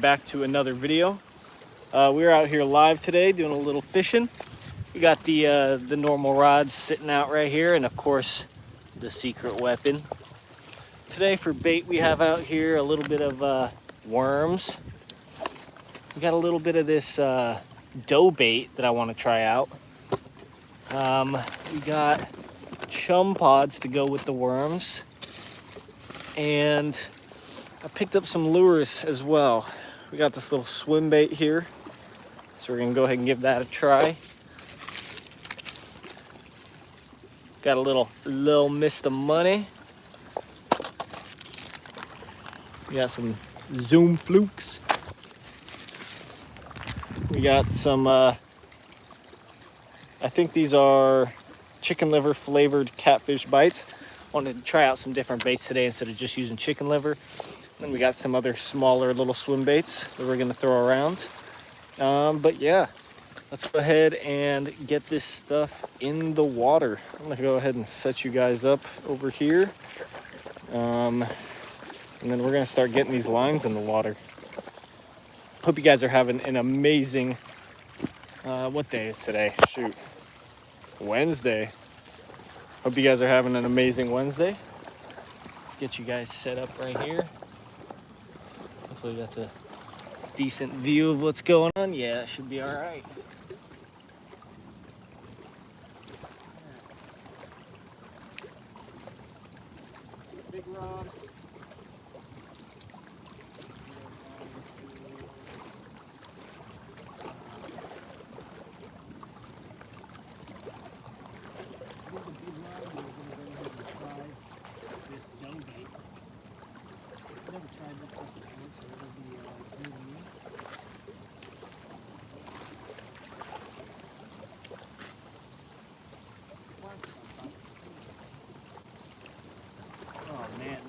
Back to another video. We're out here live today doing a little fishing. We got the normal rods sitting out right here, and of course the secret weapon. Today for bait we have out here a little bit of worms. We got a little bit of this dough bait that I want to try out. We got chum pods to go with the worms, and I picked up some lures as well. We got this little swim bait here, so we're gonna go ahead and give that a try. Got a little mist of money. We got some Zoom flukes. We got some, I think these are chicken liver flavored catfish bites. Wanted to try out some different baits today instead of just using chicken liver. Then we got some other smaller little swim baits that we're gonna throw around. But yeah, let's go ahead and get this stuff in the water. I'm gonna go ahead and set you guys up over here. And then we're gonna start getting these lines in the water. Hope you guys are having an amazing, what day is today? Shoot, Wednesday. Hope you guys are having an amazing Wednesday. Let's get you guys set up right here. Hopefully that's a decent view of what's going on. Yeah, it should be all right. Big rod. This dough bait. I've never tried this stuff before, so it'll be new to me. Oh man.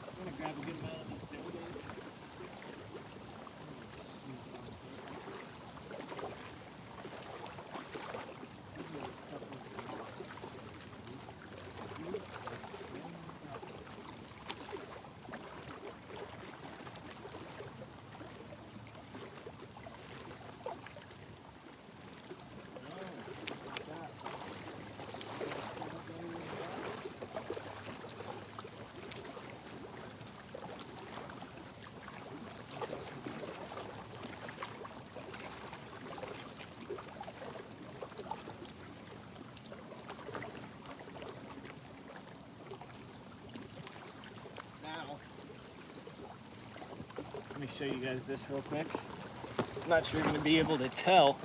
I'm gonna grab a good amount of this dough bait. Let me show you guys this real quick. I'm not sure you're gonna be able to tell,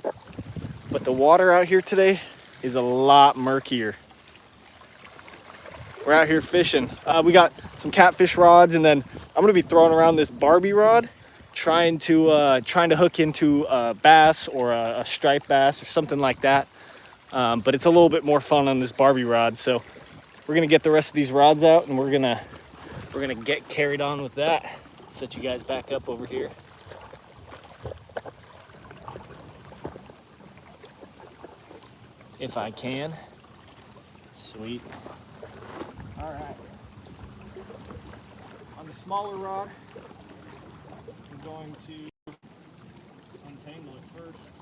but the water out here today is a lot murkier. We're out here fishing. We got some catfish rods, and then I'm gonna be throwing around this Barbie rod, trying to hook into a bass or a striped bass or something like that. But it's a little bit more fun on this Barbie rod. So we're gonna get the rest of these rods out, and we're gonna get carried on with that. Set you guys back up over here. If I can. Sweet. All right. On the smaller rod, I'm going to untangle it first.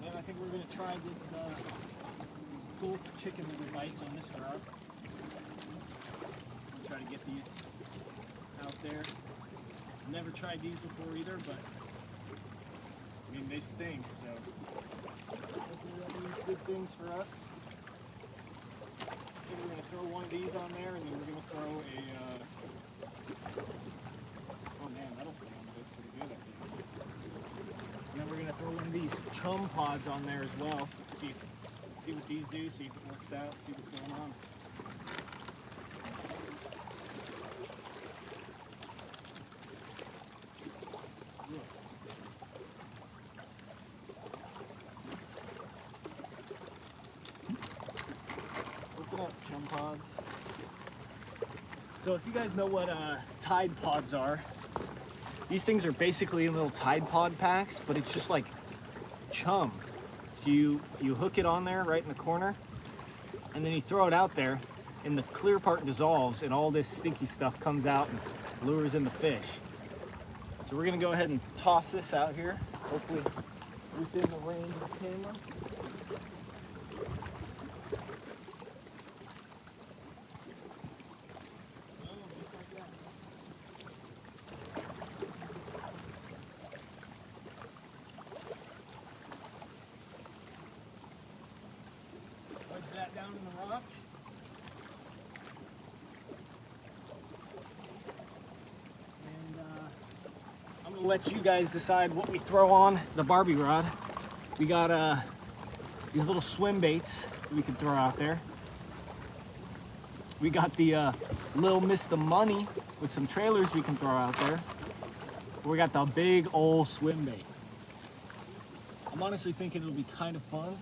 Then I think we're going to try this these cool chicken liver bites on this rod. Try to get these out there. Never tried these before either, but I mean they stink, so hopefully that means good things for us. I think we're gonna throw one of these on there, and then we're gonna throw a oh man, that'll stay on the hook pretty good, I think. And then we're gonna throw one of these chum pods on there as well. See what these do, see if it works out, see what's going on. Chum pods. So if you guys know what Tide Pods are, these things are basically little Tide Pod packs, but it's just like chum. So you hook it on there right in the corner, and then you throw it out there, and the clear part dissolves, and all this stinky stuff comes out and lures in the fish. So we're gonna go ahead and toss this out here, hopefully within the range of the camera. Place that down in the rock. I'm gonna let you guys decide what we throw on the Barbie rod. We got these little swim baits we can throw out there. We got the Lil Mr. Money with some trailers we can throw out there. We got the big old swim bait. I'm honestly thinking it'll be kind of fun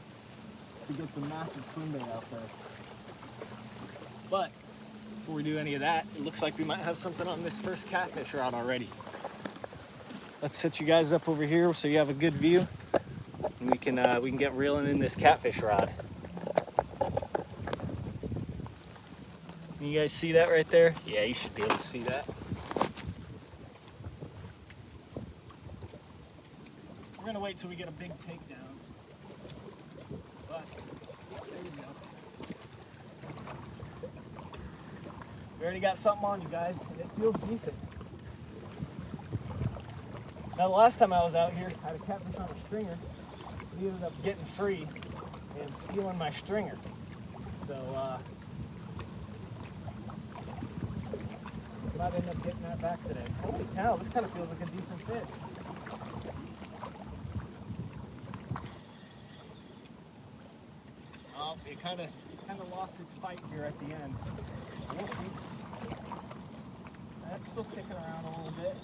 to get the massive swim bait out there. But before we do any of that, it looks like we might have something on this first catfish rod already. Let's set you guys up over here so you have a good view, and we can get reeling in this catfish rod. Can you guys see that right there? Yeah, you should be able to see that. We're gonna wait till we get a big takedown. But there you go. We already got something on you guys, and it feels decent. Now, the last time I was out here, I had a catfish on a stringer. He ended up getting free and stealing my stringer. So, might end up getting that back today. Holy cow, this kind of feels like a decent fish. Oh, it kind of lost its fight here at the end. We'll see. That's still kicking around a little bit.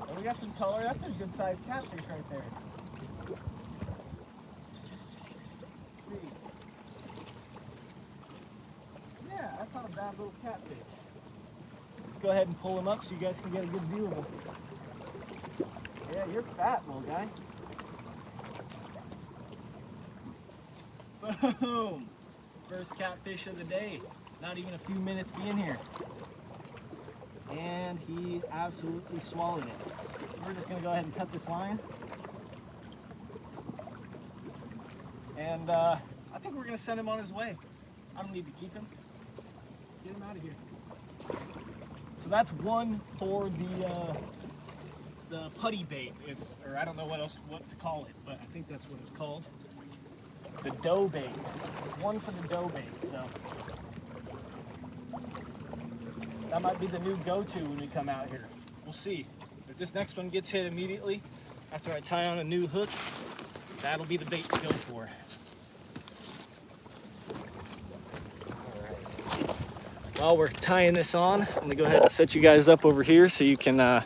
And we got some color. That's a good sized catfish right there. Let's see. Yeah, that's not a bad little catfish. Let's go ahead and pull him up so you guys can get a good view of him. Yeah, you're fat, little guy. Boom! First catfish of the day. Not even a few minutes being here. And he absolutely swallowed it. So we're just gonna go ahead and cut this line. And I think we're gonna send him on his way. I don't need to keep him. Get him out of here. So that's one for the putty bait, or I don't know what to call it, but I think that's what it's called. The dough bait. One for the dough bait, so. That might be the new go-to when we come out here. We'll see. If this next one gets hit immediately after I tie on a new hook, that'll be the bait to go for. All right. While we're tying this on, I'm gonna go ahead and set you guys up over here so you can so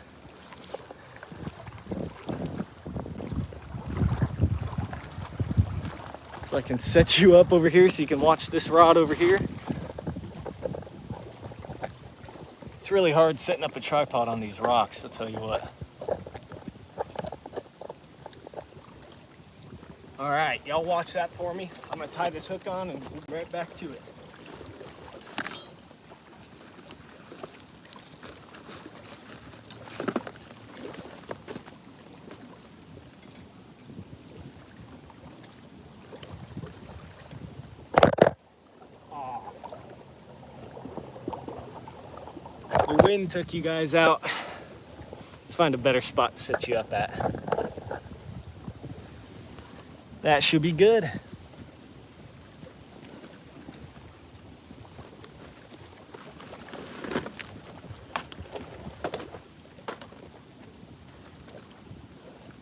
I can set you up over here so you can watch this rod over here. It's really hard setting up a tripod on these rocks, I'll tell you what. All right, y'all watch that for me. I'm gonna tie this hook on and we'll be right back to it. The wind took you guys out. Let's find a better spot to set you up at. That should be good.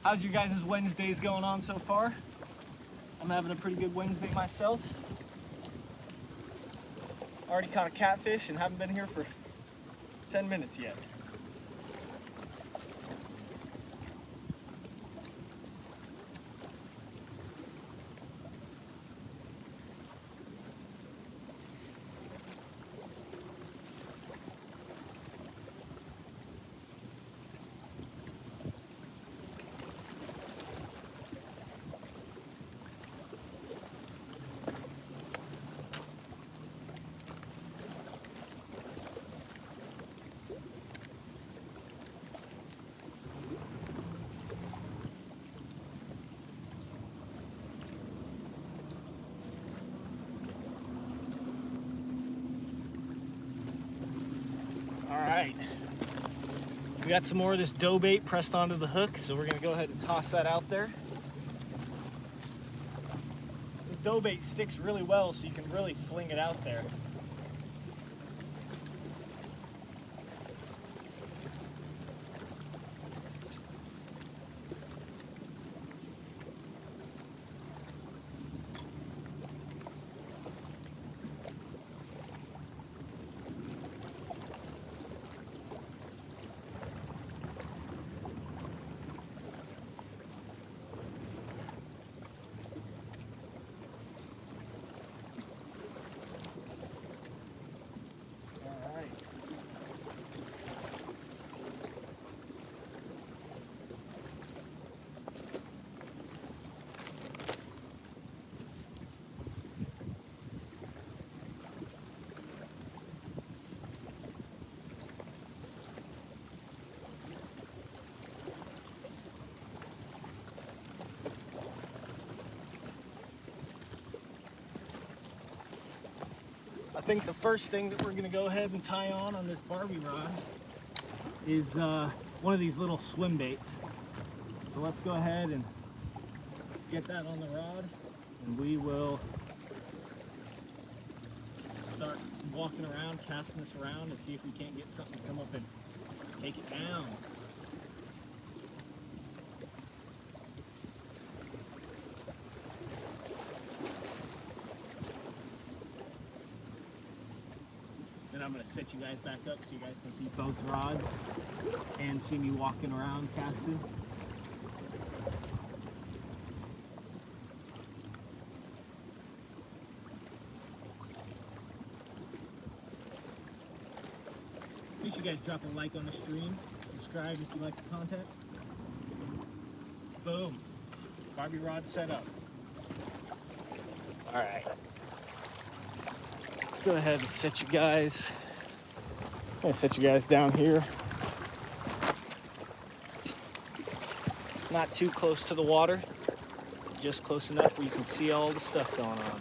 How's you guys' Wednesdays going on so far? I'm having a pretty good Wednesday myself. Already caught a catfish and haven't been here for 10 minutes yet. right. We got some more of this dough bait pressed onto the hook, so we're gonna go ahead and toss that out there. The dough bait sticks really well, so you can really fling it out there. I think the first thing that we're going to go ahead and tie on this Barbie rod is one of these little swim baits. So let's go ahead and get that on the rod, and we will start walking around, casting this around, and see if we can't get something to come up and take it down. Then I'm going to set you guys back up so you guys can see both rods and see me walking around casting. Make sure you guys drop a like on the stream, subscribe if you like the content. Boom. Barbie rod set up. All right. Let's go ahead and set you guys. I'm gonna set you guys down here. Not too close to the water, just close enough where you can see all the stuff going on.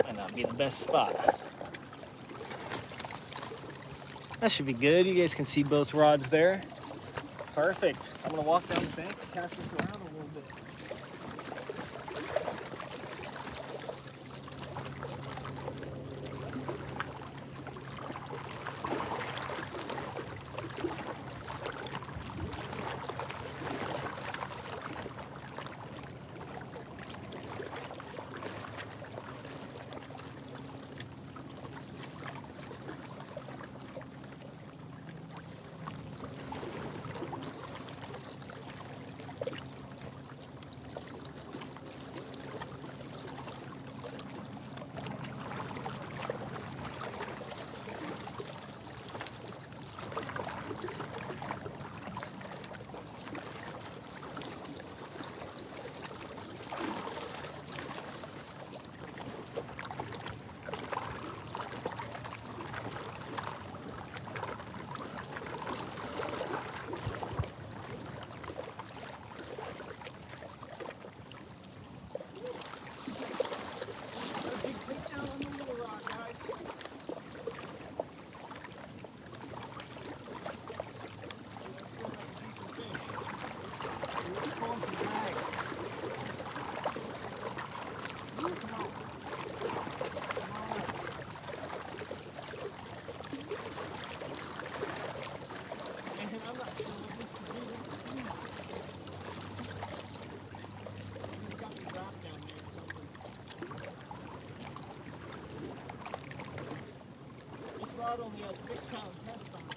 Might not be the best spot. That should be good. You guys can see both rods there. Perfect. I'm gonna walk down the bank and cast this around a little bit. Rod only has 6-pound test on it.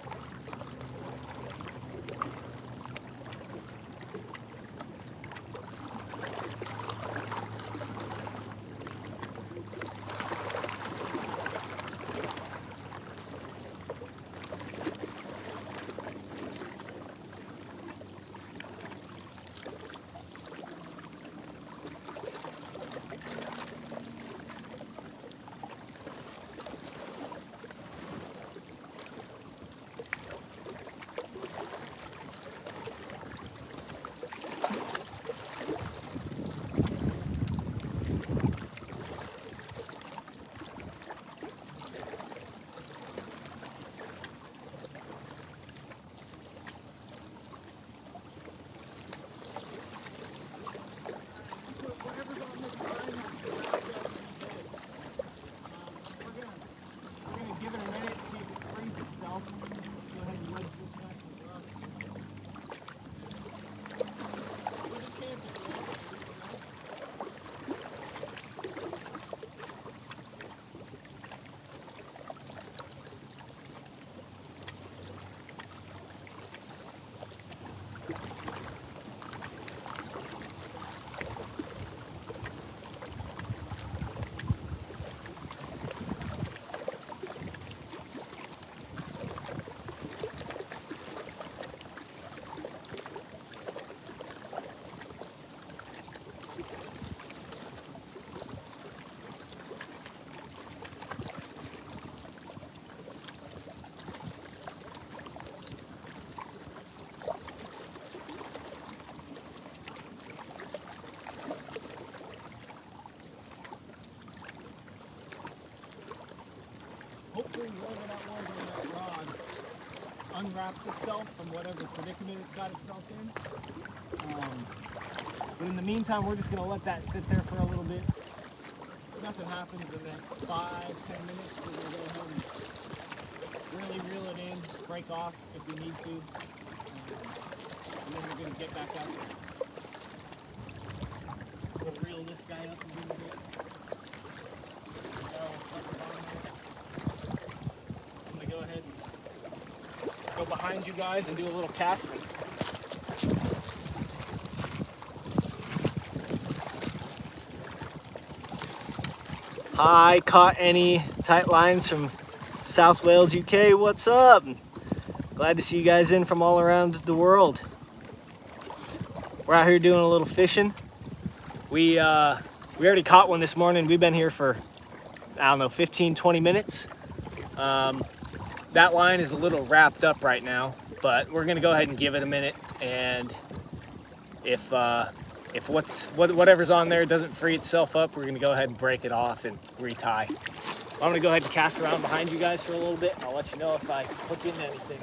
untraps itself from whatever predicament it's got itself in. But in the meantime, we're just going to let that sit there for a little bit. If nothing happens in the next 5-10 minutes, we're going to go ahead and really reel it in, break off if we need to, and then we're going to get back out there. We'll reel this guy up a little bit. I'm going to go ahead and go behind you guys and do a little casting. Hi, caught any tight lines from South Wales, UK? What's up? Glad to see you guys in from all around the world. We're out here doing a little fishing. We already caught one this morning. We've been here for, I don't know, 15-20 minutes. That line is a little wrapped up right now, but we're gonna go ahead and give it a minute, and if whatever's on there doesn't free itself up, we're gonna go ahead and break it off and retie. I'm gonna go ahead and cast around behind you guys for a little bit, and I'll let you know if I hook into anything.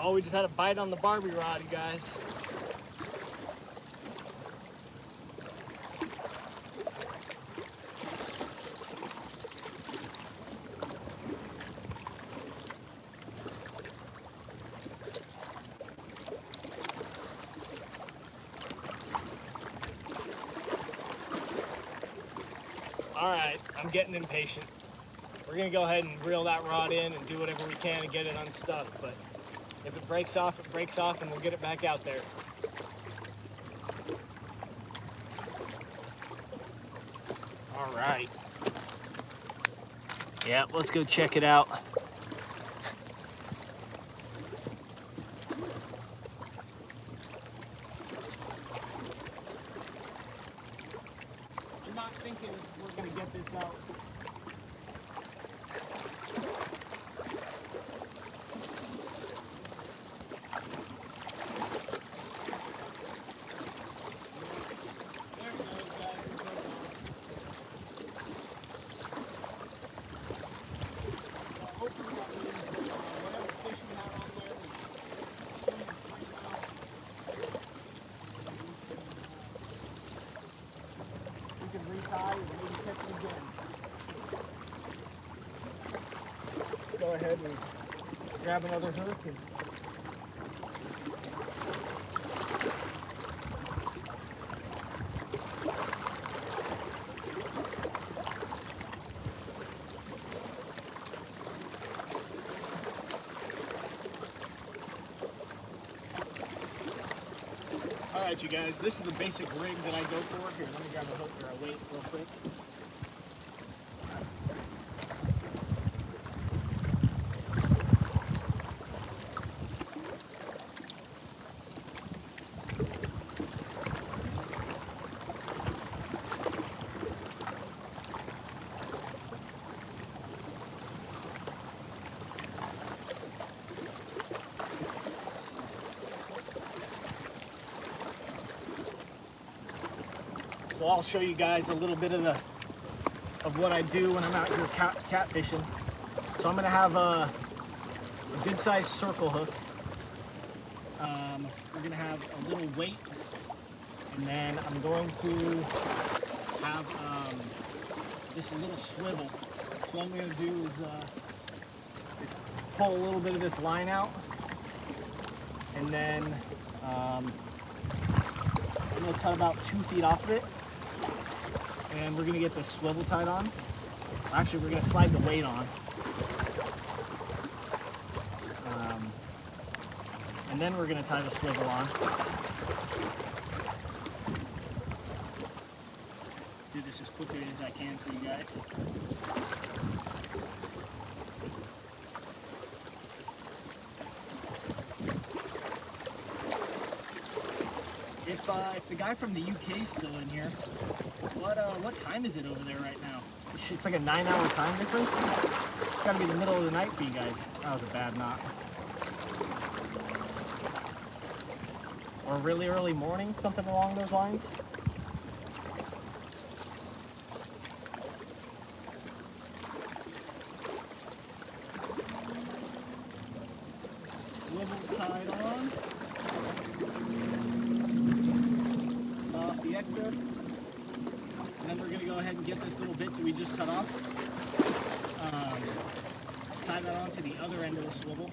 Oh, we just had a bite on the Barbie rod, you guys. All right, I'm getting impatient. We're gonna go ahead and reel that rod in and do whatever we can to get it unstuck, but if it breaks off, and we'll get it back out there. All right. Yeah, let's go check it out. I'm not thinking we're gonna get this out. Go ahead and grab another hook and all right, you guys, this is the basic rig that I go for. Here, let me grab a hook or a weight real quick. So I'll show you guys a little bit of what I do when I'm out here catfishing. So I'm gonna have a good sized circle hook. We're gonna have a little weight, and then I'm going to have just a little swivel. So what I'm gonna do is pull a little bit of this line out, and then I'm gonna cut about 2 feet off of it, and we're gonna get the swivel tied on. Actually, we're gonna slide the weight on. And then we're gonna tie the swivel on. Do this as quickly as I can for you guys. If the guy from the UK is still in here, what time is it over there right now? It's like a 9-hour time difference. It's gotta be the middle of the night for you guys. That was a bad knot. Or really early morning, something along those lines. Swivel tied on. Off the excess. And then we're going to go ahead and get this little bit that we just cut off. Tie that onto the other end of the swivel.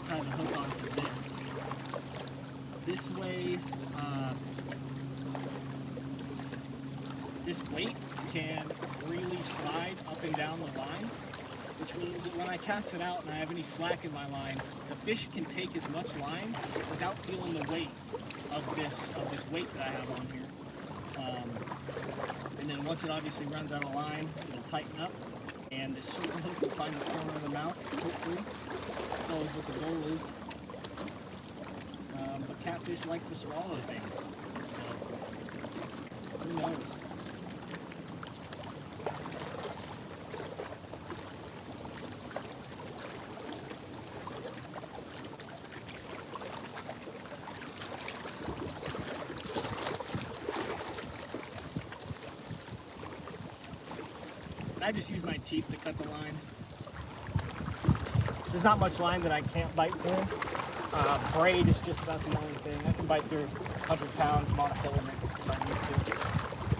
Tie the hook onto this. This way, this weight can freely slide up and down the line, which means that when I cast it out and I have any slack in my line, the fish can take as much line without feeling the weight of this weight that I have on here. And then once it obviously runs out of line, it'll tighten up, and this circle hook will find the corner of the mouth, hopefully. That's always what the goal is. But catfish like to swallow things, so who knows? I just use my teeth to cut the line. There's not much line that I can't bite through. Braid is just about the only thing. I can bite through 100 pounds monofilament if I need to.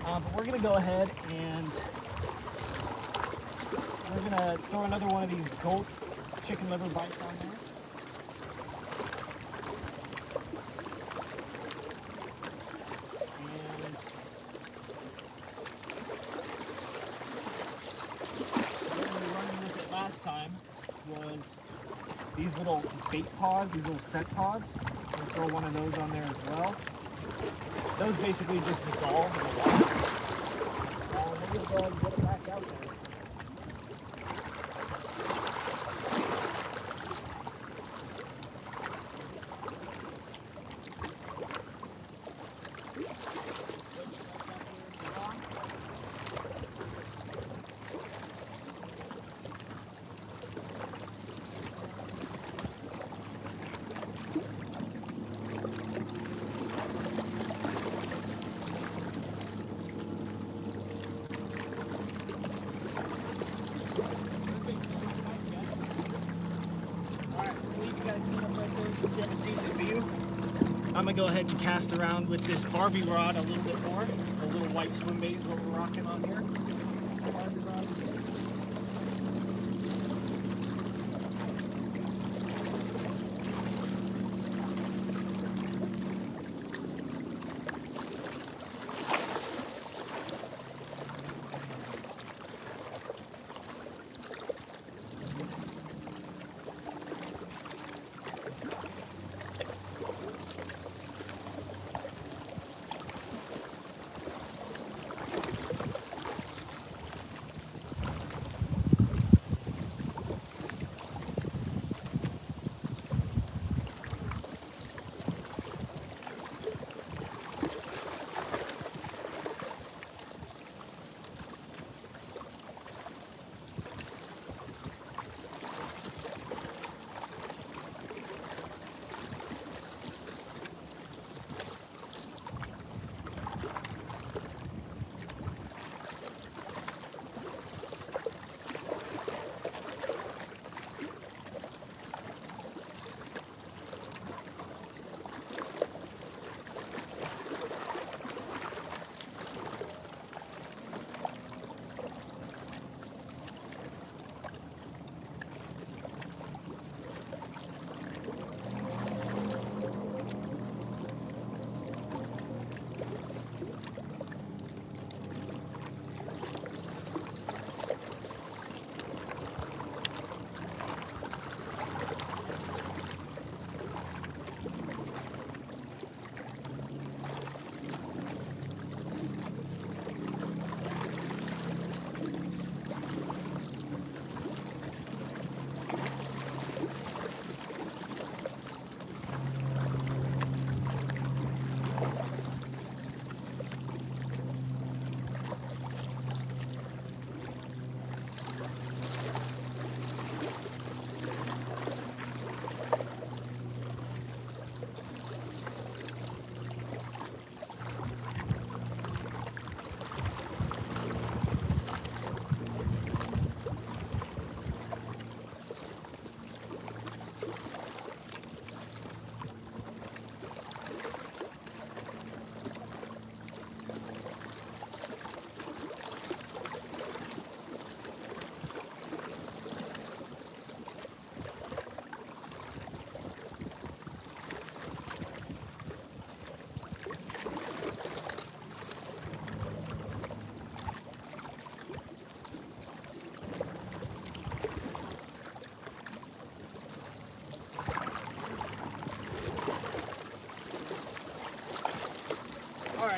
But we're gonna go ahead and we're gonna throw another one of these goat chicken liver bites on there. Last time was these little bait pods, these little set pods. I'm gonna throw one of those on there as well. Those basically just dissolve in the water. Maybe go ahead and get it back out there. I'm gonna go ahead and cast around with this Barbie rod a little bit more. The little white swim bait is what we're rocking on here. Barbie rod.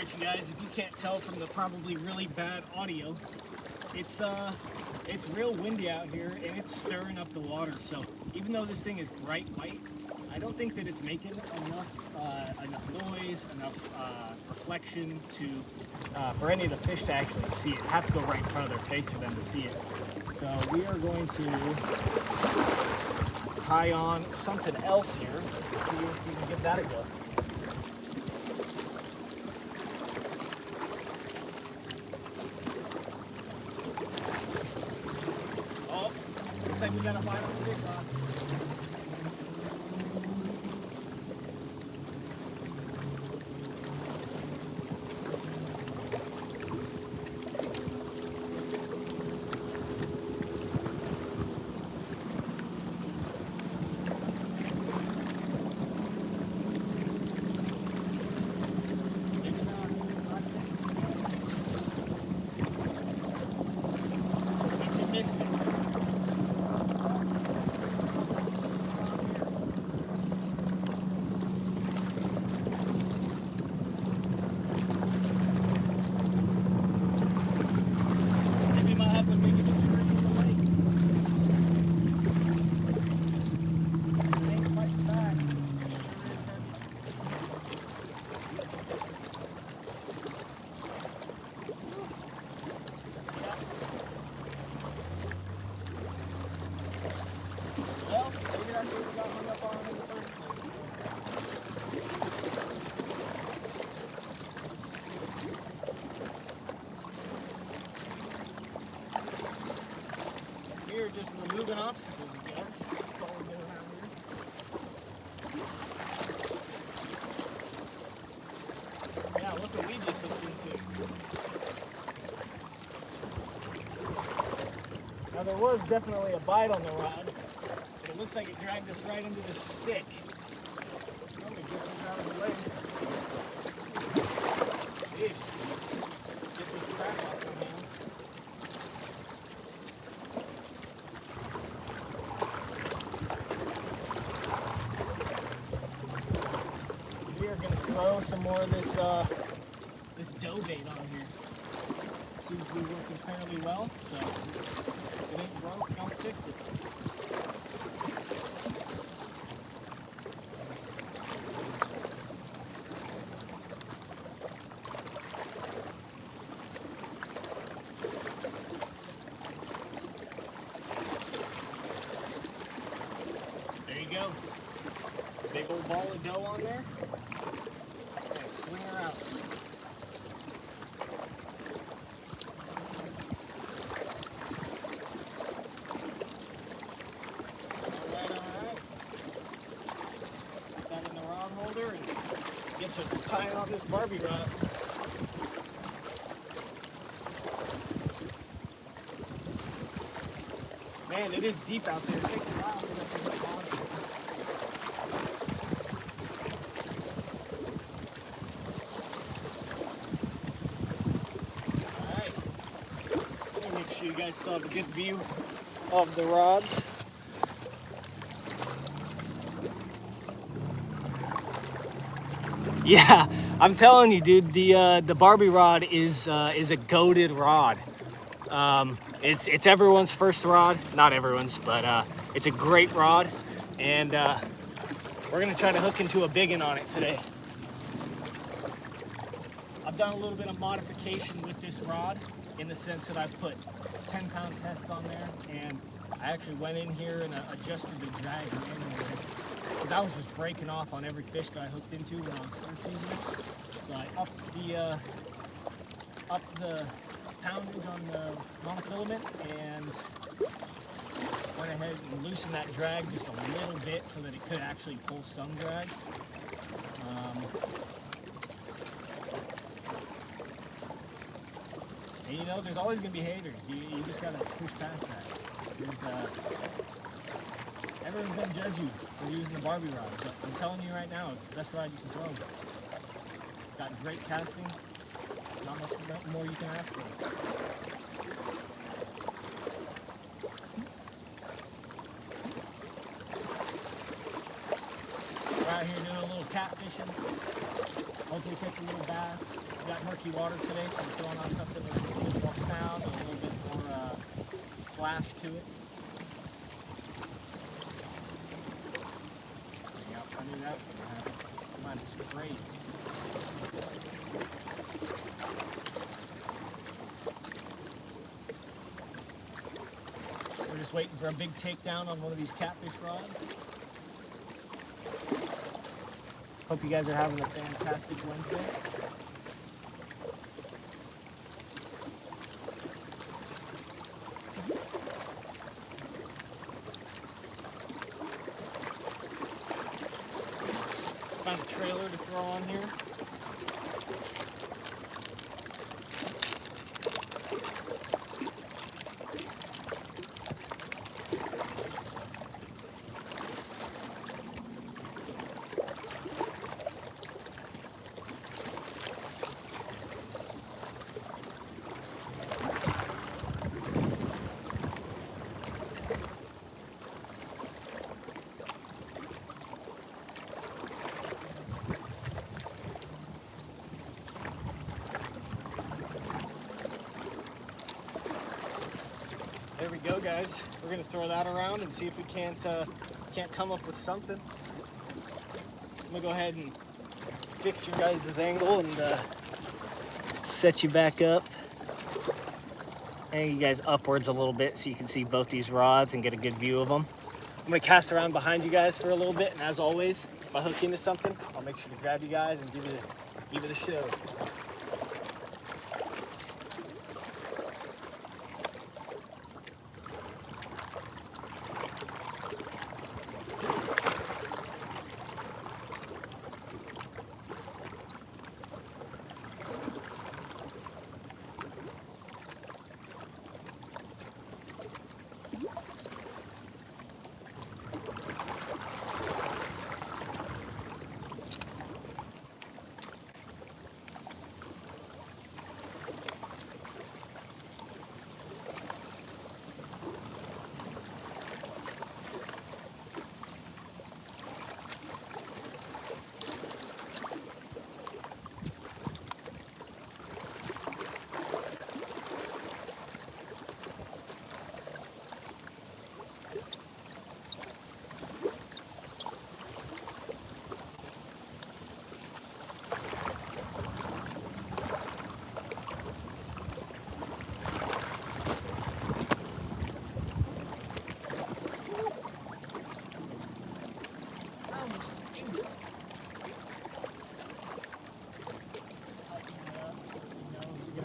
Alright you guys, if you can't tell from the probably really bad audio, it's real windy out here and it's stirring up the water. So even though this thing is bright white, I don't think that it's making enough noise, enough reflection to for any of the fish to actually see it. Have to go right in front of their face for them to see it. So we are going to tie on something else here. See if we can give that a go. Oh, looks like we got a bite on the big rod. We're just removing obstacles, I guess. That's all we're doing around here. Yeah, look what we just hooked into. Now there was definitely a bite on the rod, but it looks like it dragged us right into the stick. I'm gonna get this out of the way. Jeez. Get this crap off my hand. We are gonna throw some more of this this dough bait on here. Seems to be working fairly well, so if it ain't broke, don't fix it. There you go. Big old ball of dough on there. And swing her out. Alright. Put that in the rod holder and get to tying on this Barbie rod. Man, it is deep out there. It takes a while to get the hook on. Make sure you guys still have a good view of the rods. Yeah, I'm telling you, dude, the Barbie rod is a goated rod. It's everyone's first rod, not everyone's, but it's a great rod, and we're gonna try to hook into a big one on it today. I've done a little bit of modification with this rod, in the sense that I put 10-pound test on there, and I actually went in here and adjusted the drag manually, because I was just breaking off on every fish that I hooked into when I was first using it. So I upped the poundage on the monofilament and went ahead and loosened that drag just a little bit so that it could actually pull some drag. And you know, there's always going to be haters. You just got to push past that. Everyone's going to judge you for using the Barbie rod. But I'm telling you right now, it's the best rod you can throw. It's got great casting. Not much more you can ask for. We're out here doing a little catfishing. Hopefully catch a little bass. We got murky water today, so we're throwing on something with a little bit more sound and a little bit more flash to it. Yeah, I knew that was going to happen. Mine is great. We're just waiting for a big takedown on one of these catfish rods. Hope you guys are having a fantastic Wednesday. Let's find a trailer to throw on here. There we go, guys. We're gonna throw that around and see if we can't come up with something. I'm gonna go ahead and fix your guys' angle and set you back up. And you guys upwards a little bit so you can see both these rods and get a good view of them. I'm gonna cast around behind you guys for a little bit, and as always, if I hook into something, I'll make sure to grab you guys and give it a show.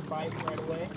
Bite right away.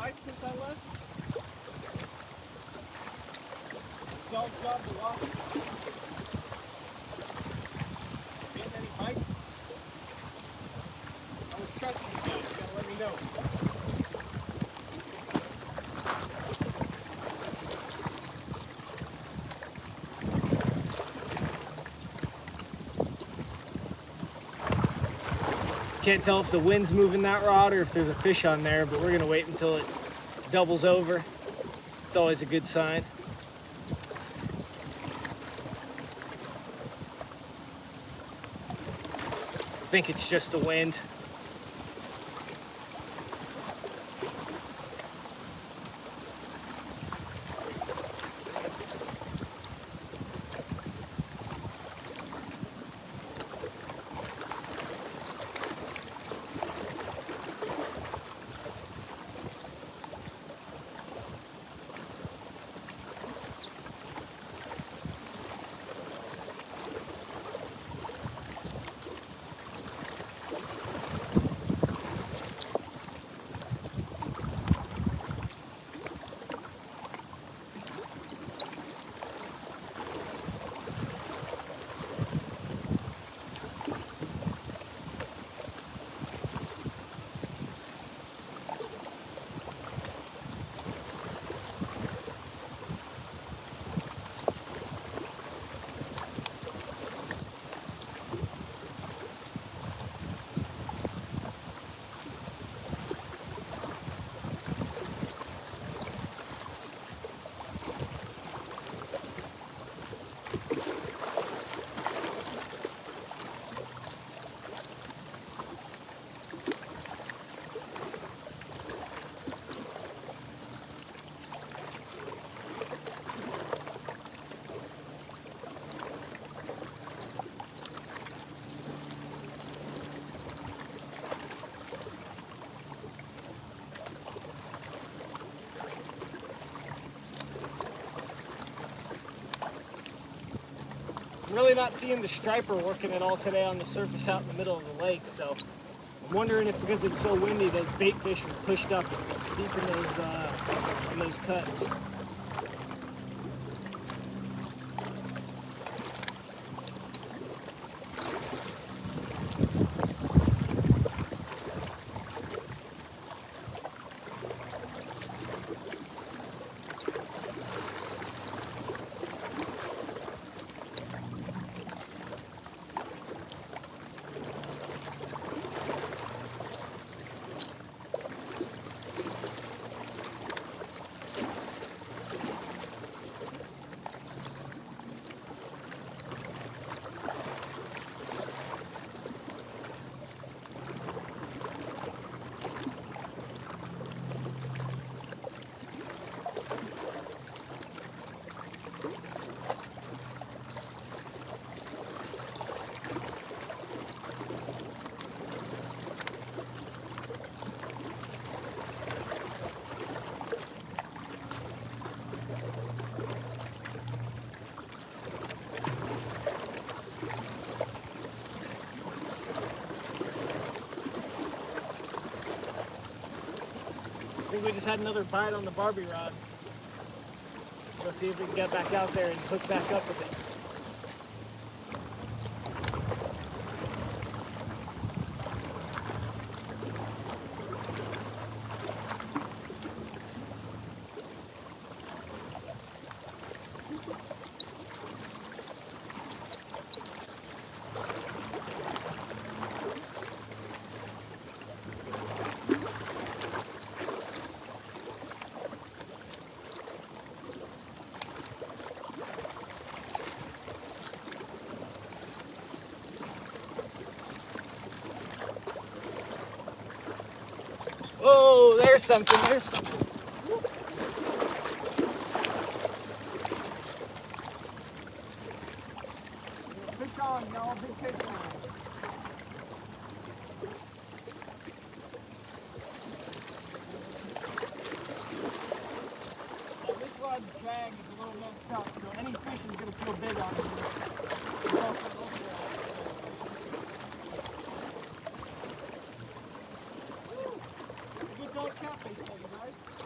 bites since I left? Dog's job to watch. Getting any bites? I was trusting you guys. You gotta let me know. Can't tell if the wind's moving that rod or if there's a fish on there, but we're gonna wait until it doubles over. It's always a good sign. I think it's just the wind. Really not seeing the striper working at all today on the surface out in the middle of the lake, so I'm wondering if because it's so windy those bait fish are pushed up deep in those cuts. I think we just had another bite on the Barbie rod. Let's see if we can get back out there and hook back up with it. Oh, there's something, there's something. Fish on, y'all, big fish on. Now this rod's drag is a little messed up, so any fish is going to feel big on it. It's also good size catfish, guys.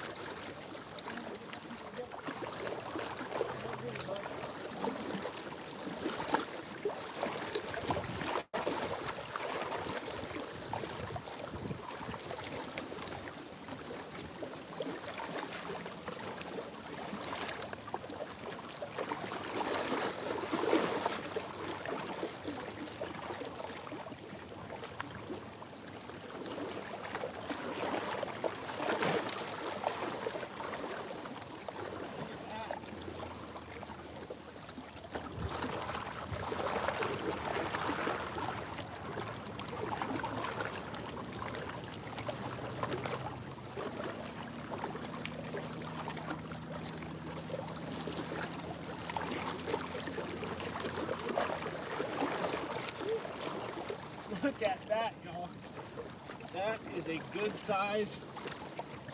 a good size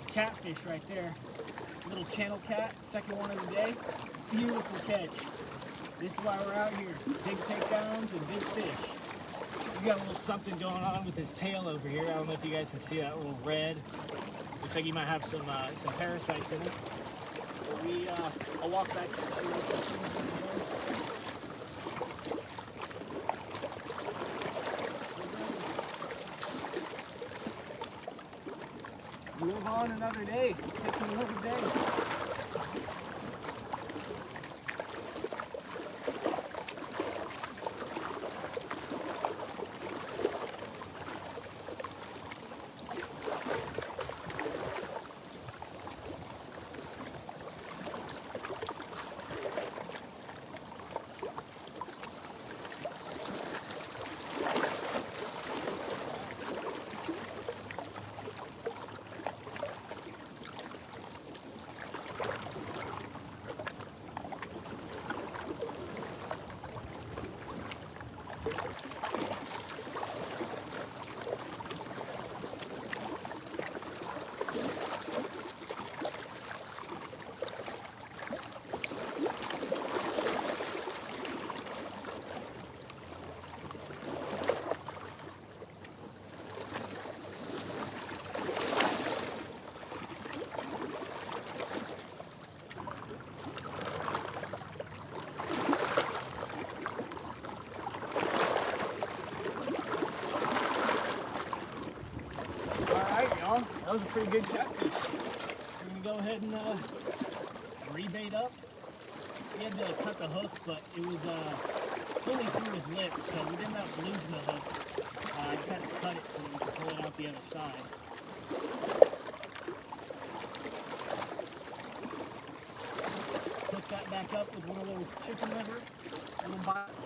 catfish right there. Little channel cat, second one of the day. Beautiful catch. This is why we're out here. Big takedowns and big fish. He's got a little something going on with his tail over here. I don't know if you guys can see that little red. Looks like he might have some parasites in it. But I'll walk back to the live on another day. Take another day. That was a pretty good catfish. We're gonna go ahead and rebait up. He had to cut the hook, but it was fully through his lip, so we didn't end up losing the hook. I just had to cut it so that we could pull it out the other side. Hook that back up with one of those chicken liver little bites.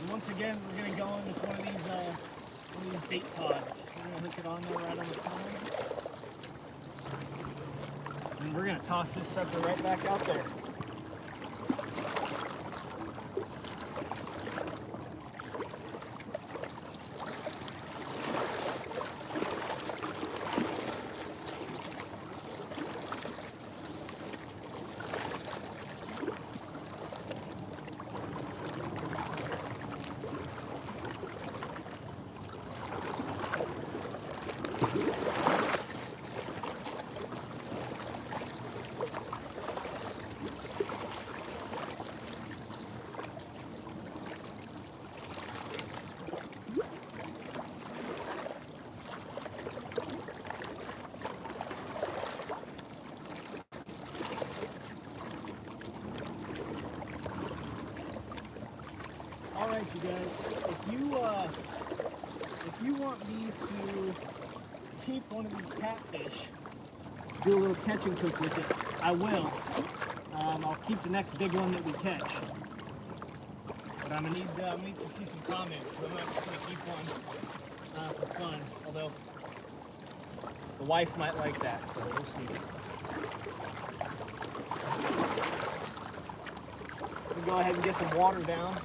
And once again, we're gonna go in with one of these bait pods. We're gonna hook it on there right on the corner. And we're gonna toss this sucker right back out there. Alright, you guys, if you want me to keep one of these catfish, do a little catch and cook with it, I will. I'll keep the next big one that we catch. But I'm gonna need to see some comments, because I'm not just gonna keep one for fun. Although the wife might like that, so we'll see. We'll go ahead and get some water down.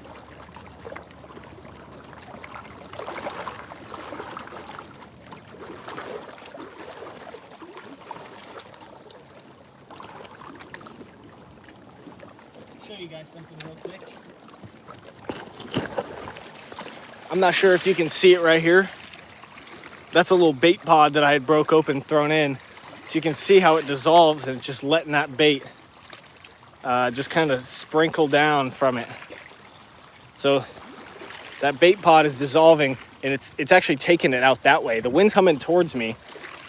Show you guys something real quick. I'm not sure if you can see it right here. That's a little bait pod that I had broke open and thrown in. So you can see how it dissolves and it's just letting that bait just kind of sprinkle down from it. So that bait pod is dissolving and it's actually taking it out that way. The wind's coming towards me.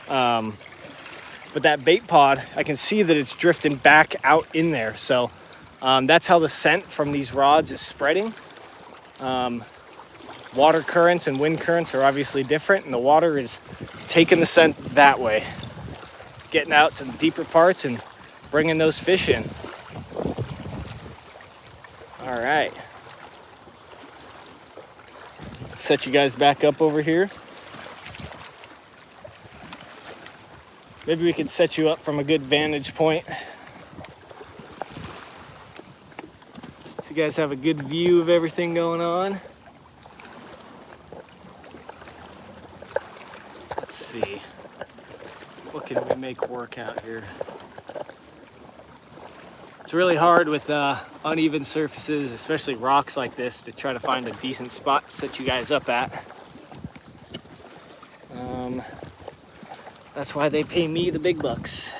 But that bait pod, I can see that it's drifting back out in there. So that's how the scent from these rods is spreading. Water currents and wind currents are obviously different, and the water is taking the scent that way, getting out to the deeper parts and bringing those fish in. All right. Set you guys back up over here. Maybe we could set you up from a good vantage point, so you guys have a good view of everything going on. What can we make work out here? It's really hard with uneven surfaces, especially rocks like this, to try to find a decent spot to set you guys up at. That's why they pay me the big bucks.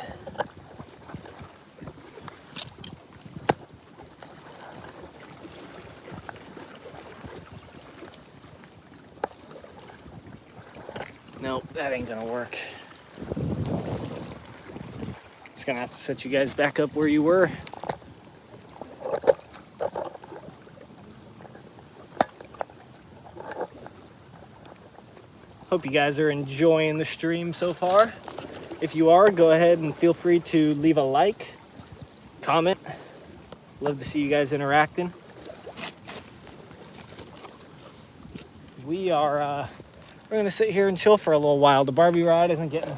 Nope, that ain't gonna work. Just gonna have to set you guys back up where you were. Hope you guys are enjoying the stream so far. If you are, go ahead and feel free to leave a like, comment. Love to see you guys interacting. We're gonna sit here and chill for a little while. The Barbie ride isn't getting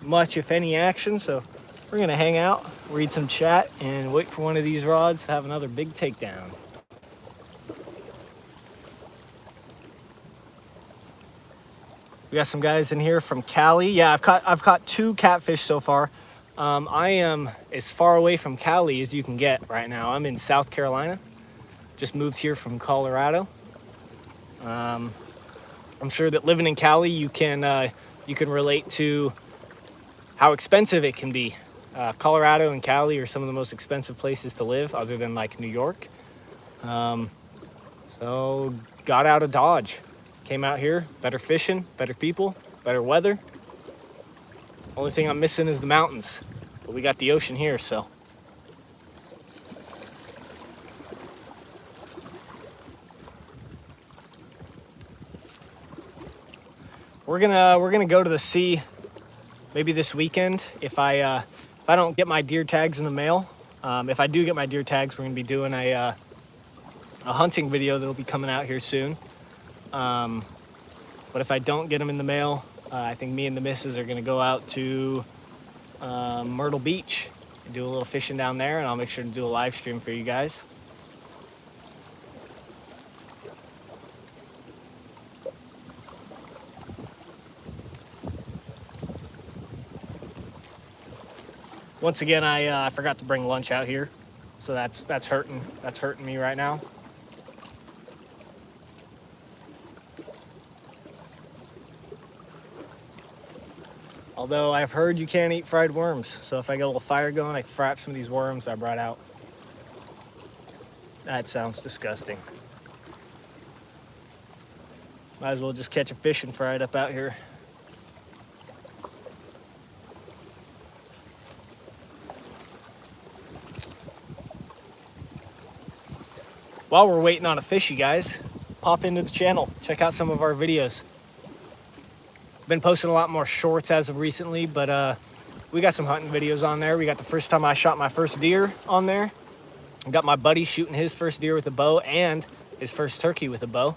much, if any, action, so we're gonna hang out, read some chat, and wait for one of these rods to have another big takedown. We got some guys in here from Cali. Yeah, I've caught 2 catfish so far. I am as far away from Cali as you can get right now. I'm in South Carolina. Just moved here from Colorado. I'm sure that living in Cali, you can relate to how expensive it can be. Colorado and Cali are some of the most expensive places to live, other than like New York. So got out of Dodge. Came out here, better fishing, better people, better weather. Only thing I'm missing is the mountains, but we got the ocean here, so. We're gonna go to the sea maybe this weekend if I don't get my deer tags in the mail. If I do get my deer tags, we're gonna be doing a hunting video that'll be coming out here soon. But if I don't get them in the mail, I think me and the missus are gonna go out to Myrtle Beach and do a little fishing down there, and I'll make sure to do a live stream for you guys. Once again, I forgot to bring lunch out here, so that's hurting me right now. Although I've heard you can't eat fried worms, so if I get a little fire going, I can fry up some of these worms I brought out. That sounds disgusting. Might as well just catch a fish and fry it up out here. While we're waiting on a fish, you guys, pop into the channel, check out some of our videos. Been posting a lot more shorts as of recently, but we got some hunting videos on there. We got the first time I shot my first deer on there. I got my buddy shooting his first deer with a bow and his first turkey with a bow.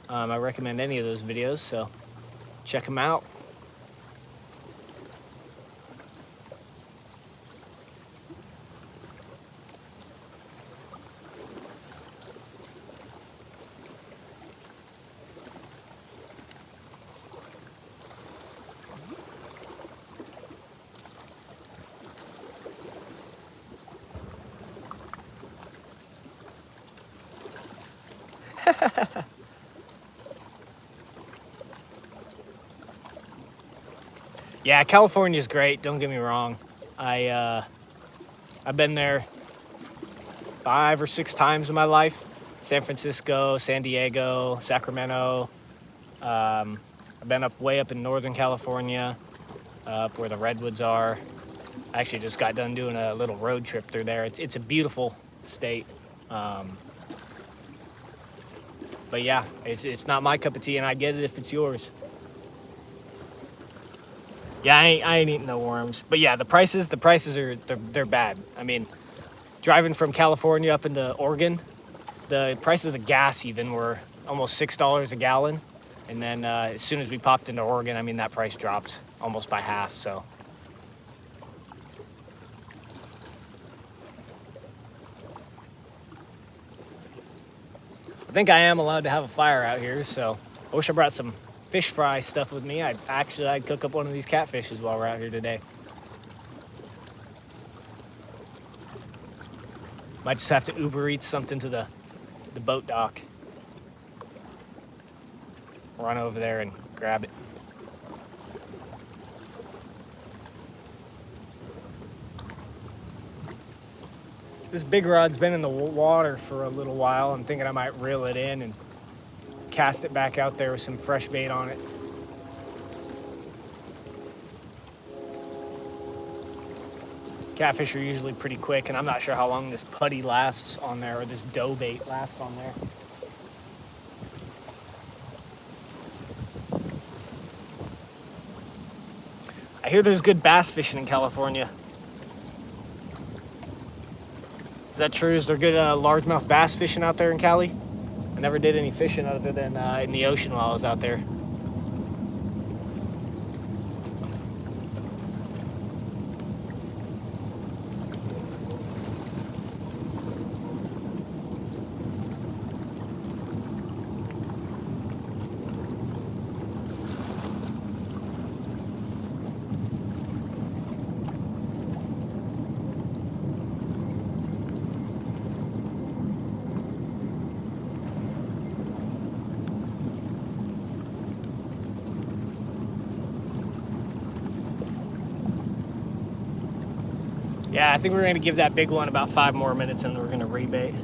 I recommend any of those videos, so check them out. Yeah, California's great, don't get me wrong. I've been there 5 or 6 times in my life. San Francisco, San Diego, Sacramento. I've been way up in Northern California, up where the redwoods are. I actually just got done doing a little road trip through there. It's a beautiful state. But yeah, it's not my cup of tea, and I get it if it's yours. Yeah, I ain't eating no worms. But yeah, the prices are they're bad. I mean, driving from California up into Oregon, the prices of gas even were almost $6 a gallon. And then as soon as we popped into Oregon, I mean, that price dropped almost by half, so. I think I am allowed to have a fire out here, so I wish I brought some fish fry stuff with me, I'd cook up one of these catfishes while we're out here today. Might just have to Uber Eats something to the boat dock. Run over there and grab it. This big rod's been in the water for a little while. I'm thinking I might reel it in and cast it back out there with some fresh bait on it. Catfish are usually pretty quick, and I'm not sure how long this putty lasts on there, or this dough bait lasts on there. I hear there's good bass fishing in California. Is that true? Is there good largemouth bass fishing out there in Cali? I never did any fishing other than in the ocean while I was out there. Yeah, I think we're going to give that big one about 5 more minutes and we're going to rebait.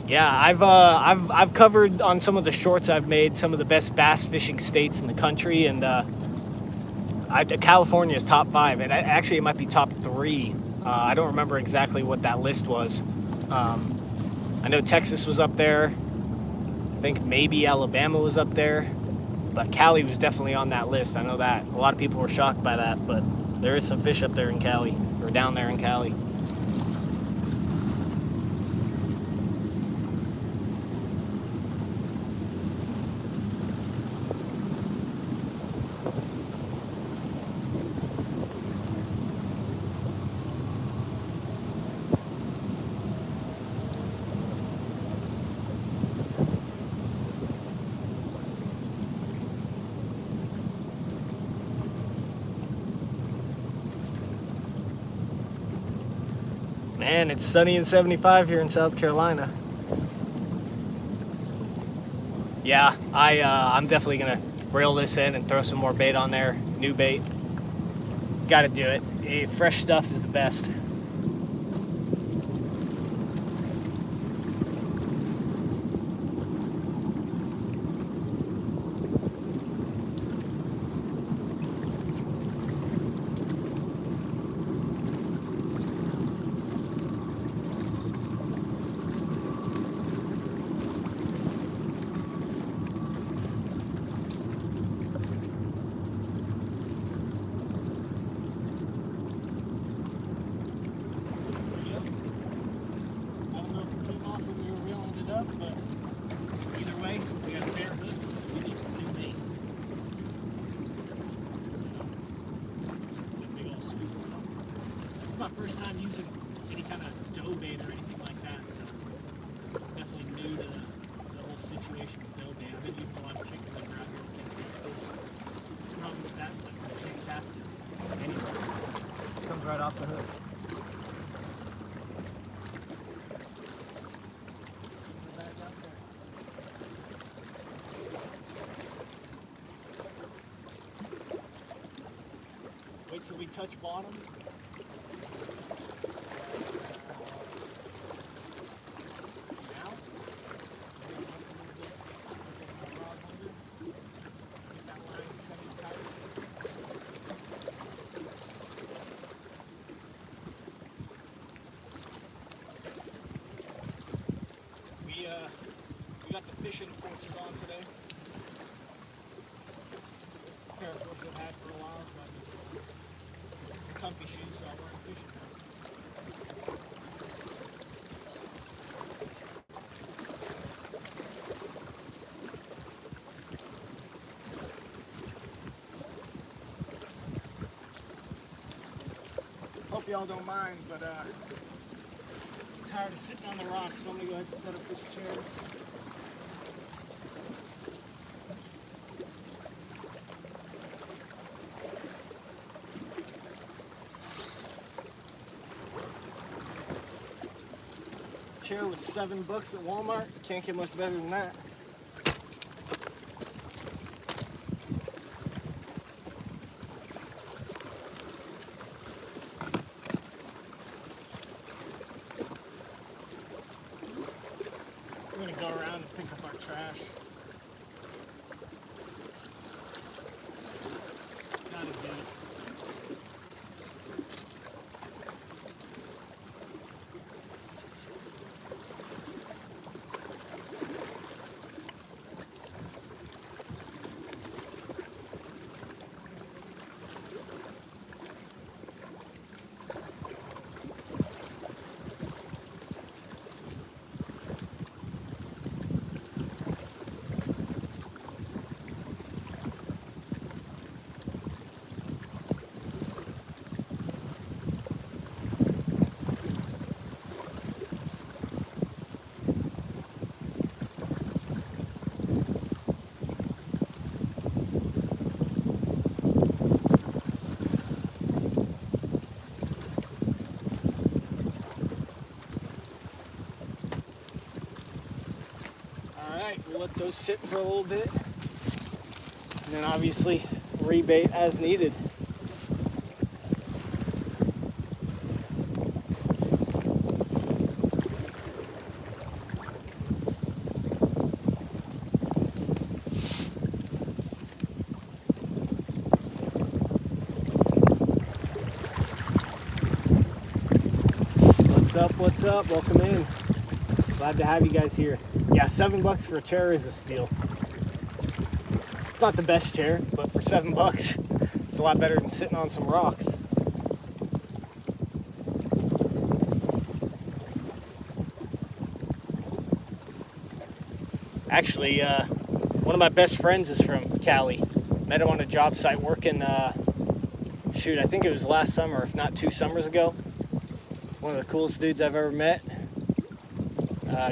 Yeah, I've covered on some of the shorts I've made some of the best bass fishing states in the country, and California is top 5, and actually it might be top 3. I don't remember exactly what that list was. I know Texas was up there. I think maybe Alabama was up there. But Cali was definitely on that list. I know that. A lot of people were shocked by that, but there is some fish up there in Cali, or down there in Cali. Man, it's sunny and 75 here in South Carolina. Yeah, I'm definitely gonna reel this in and throw some more bait on there. New bait. Gotta do it. Fresh stuff is the best. My first time using any kind of dough bait or anything like that, so definitely new to the whole situation with dough bait. I've been using a lot of chicken liver out here. The problem with that stuff is you can't cast it anywhere. It comes right off the hook. Wait till we touch bottom. We got the fishing forces on today. A pair of forces I've had for a while, but comfy shoes, so I'm wearing fishing boots. Hope y'all don't mind, but tired of sitting on the rocks, so I'm gonna go ahead and set up this chair. Chair was $7 at Walmart. Can't get much better than that. We're gonna go around and pick up our trash. Gotta do it. We'll let those sit for a little bit, and then obviously rebait as needed. What's up? What's up? Welcome in. Glad to have you guys here. Yeah, $7 for a chair is a steal. It's not the best chair, but for $7, it's a lot better than sitting on some rocks. Actually, one of my best friends is from Cali. Met him on a job site working, shoot, I think it was last summer, if not 2 summers ago. One of the coolest dudes I've ever met.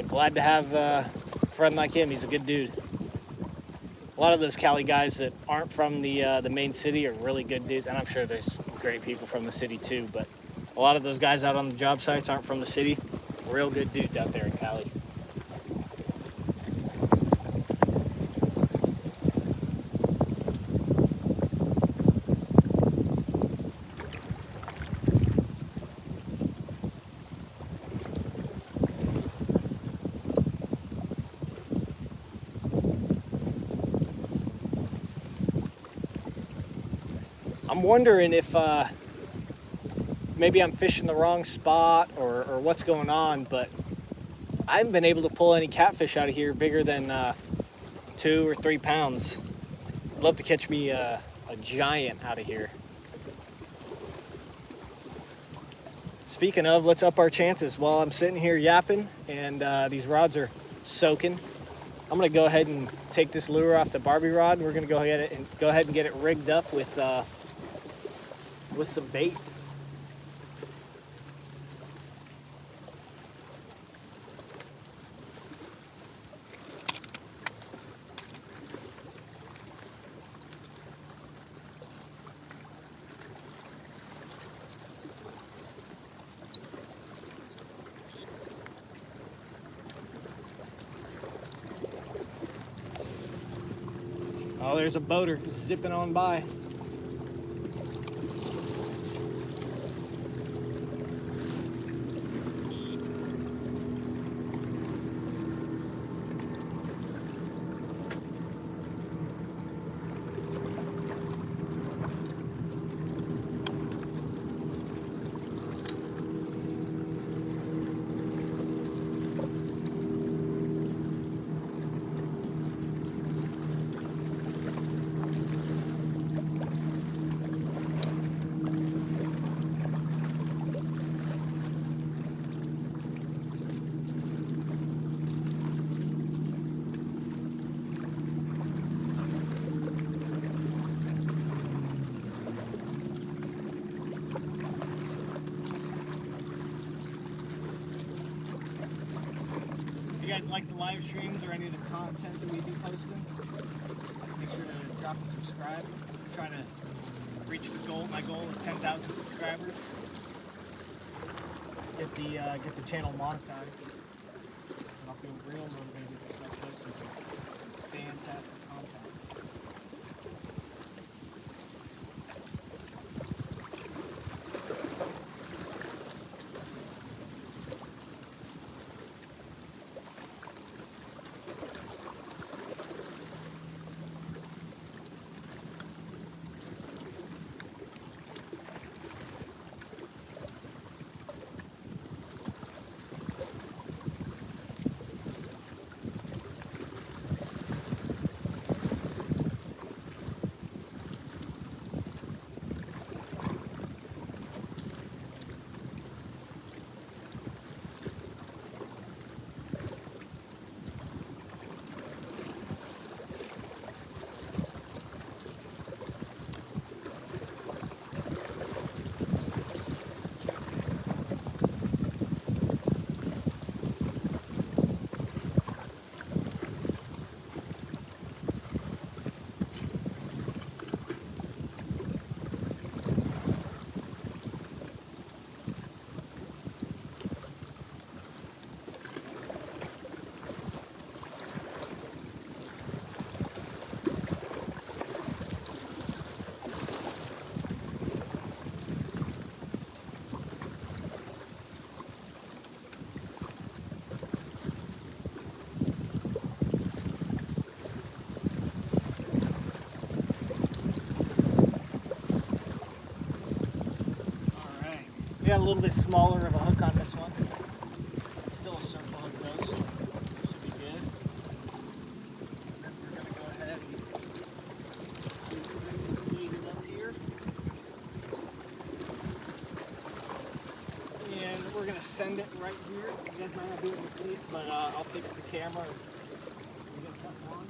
Glad to have a friend like him. He's a good dude. A lot of those Cali guys that aren't from the main city are really good dudes, and I'm sure there's great people from the city too, but a lot of those guys out on the job sites aren't from the city. Real good dudes out there in Cali. I'm wondering if maybe I'm fishing the wrong spot or what's going on, but I haven't been able to pull any catfish out of here bigger than 2 or 3 pounds. I'd love to catch me a giant out of here. Speaking of, let's up our chances. While I'm sitting here yapping and these rods are soaking, I'm gonna go ahead and take this lure off the Barbie rod, and we're gonna go ahead and get it rigged up with some bait. Oh, there's a boater zipping on by. live streams or any of the content that we be posting, make sure to drop a subscribe. I'm trying to reach my goal of 10,000 subscribers. Get the channel monetized. And I'll feel real motivated to start posting some fantastic content. Got a little bit smaller of a hook on this one. Still a circle hook though, so should be good. And then we're gonna go ahead and get this heated up here. And we're gonna send it right here. You guys might not be able to see it, but I'll fix the camera and get something on.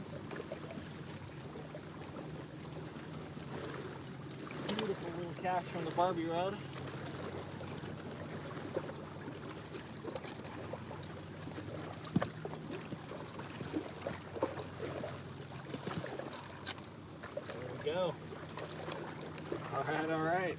Beautiful little cast from the Barbie rod. Go. All right.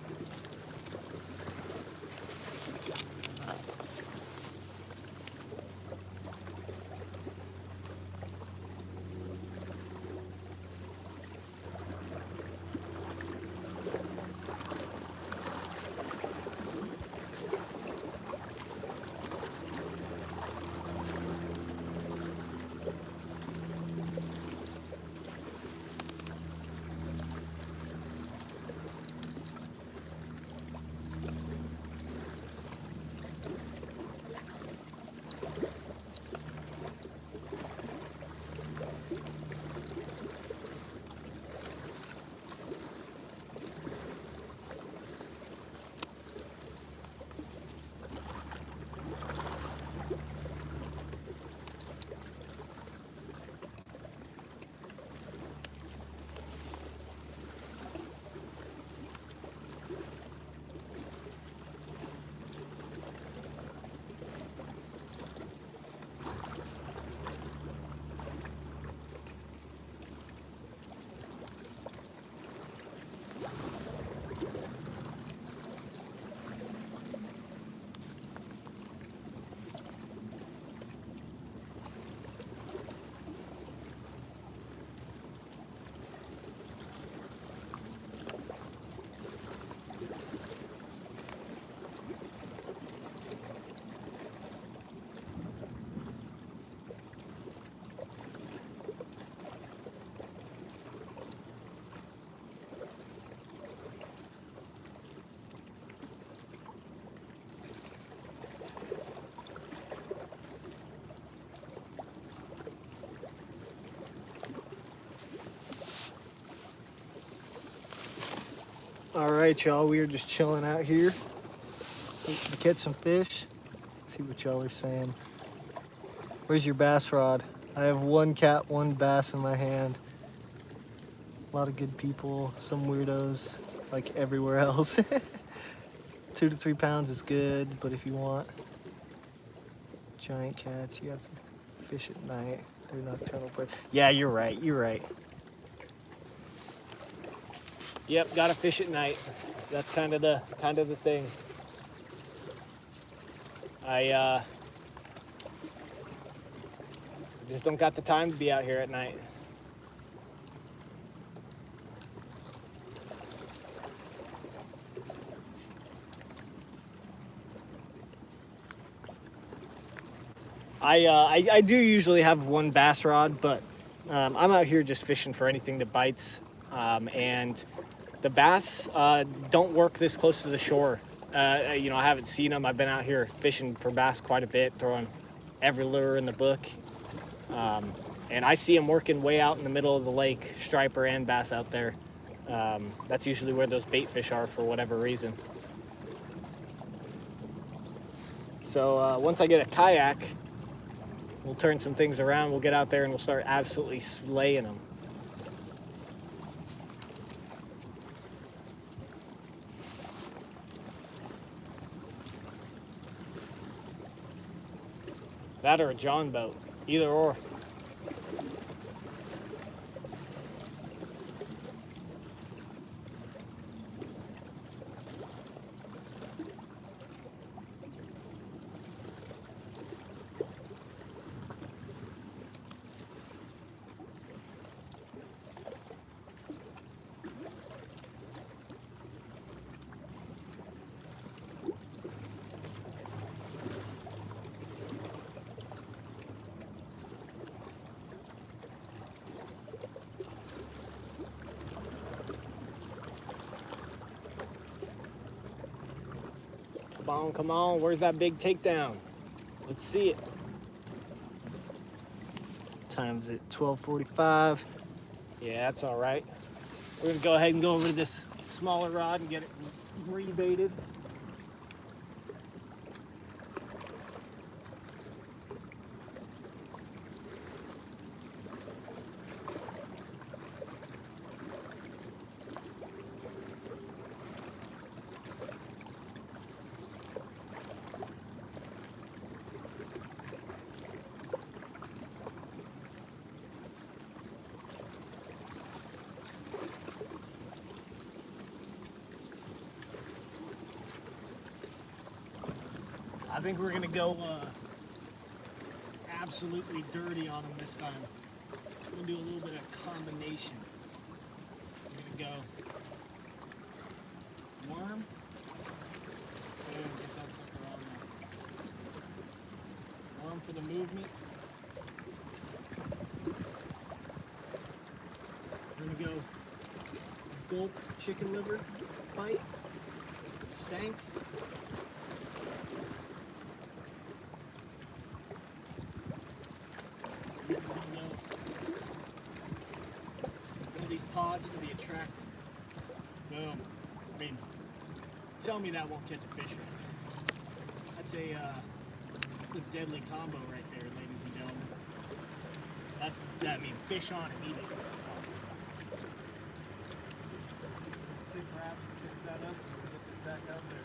All right, y'all, we are just chilling out here to catch some fish. See what y'all are saying. Where's your bass rod? I have one cat, one bass in my hand. A lot of good people, some weirdos, like everywhere else. 2 to 3 pounds is good, but if you want giant cats, you have to fish at night. They're nocturnal birds. Yeah, you're right. You're right. Yep, gotta fish at night. That's kind of the thing. I just don't got the time to be out here at night. I do usually have one bass rod, but I'm out here just fishing for anything that bites. And the bass don't work this close to the shore. You know, I haven't seen them. I've been out here fishing for bass quite a bit, throwing every lure in the book. And I see them working way out in the middle of the lake, striper and bass out there. That's usually where those bait fish are for whatever reason. So once I get a kayak, we'll turn some things around. We'll get out there and we'll start absolutely slaying them. That or a John boat, either or. Come on, where's that big takedown? Let's see it. Time's at 12:45. Yeah, that's all right. We're gonna go ahead and go over to this smaller rod and get it rebaited. I think we're gonna go absolutely dirty on them this time. We're gonna do a little bit of combination. We're gonna go worm. Boom, get that sucker on there. Worm for the movement. We're gonna go gulp chicken liver bite. Stank. Pods for the attractant. Boom. I mean, tell me that won't catch a fish. That's a deadly combo right there, ladies and gentlemen. I mean, fish on immediately. See, perhaps we fix that up and get this back out there.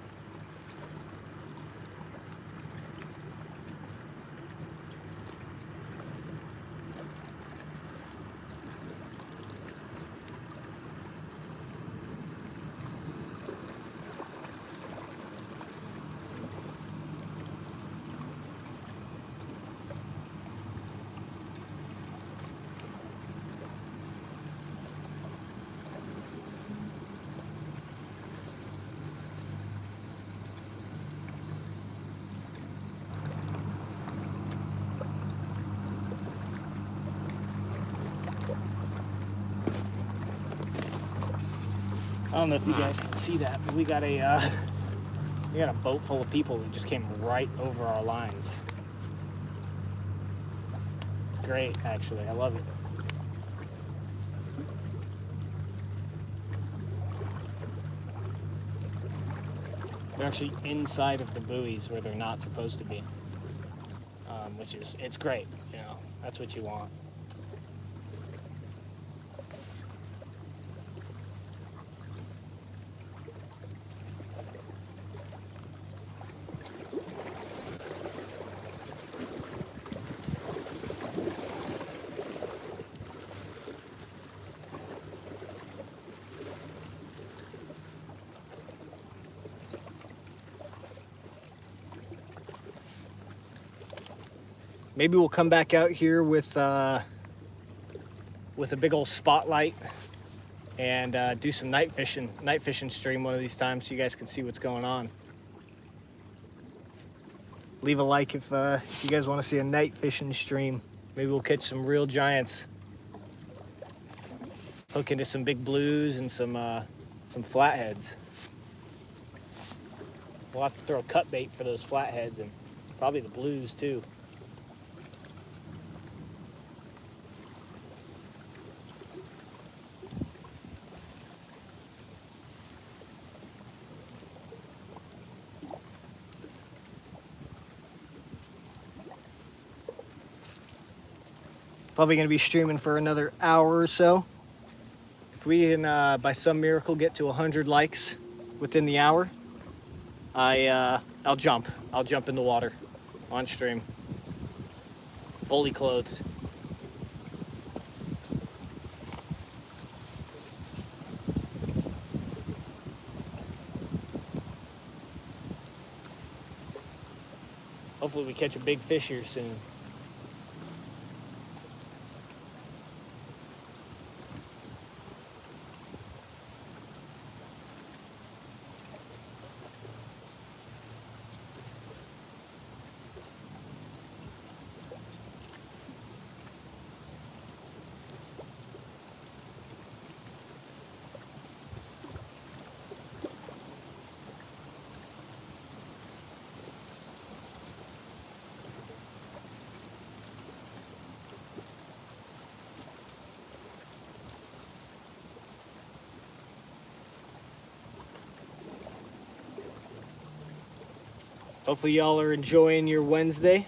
I don't know if you guys can see that, but we got a boat full of people who just came right over our lines. It's great, actually. I love it. They're actually inside of the buoys where they're not supposed to be, it's great. You know, that's what you want. Maybe we'll come back out here with a big old spotlight and do some night fishing stream one of these times so you guys can see what's going on. Leave a like if you guys want to see a night fishing stream. Maybe we'll catch some real giants. Hook into some big blues and some flatheads. We'll have to throw cut bait for those flatheads and probably the blues too. Probably going to be streaming for another hour or so. If we can, by some miracle, get to 100 likes within the hour, I'll jump. I'll jump in the water on stream, fully clothed. Hopefully we catch a big fish here soon. Hopefully y'all are enjoying your Wednesday.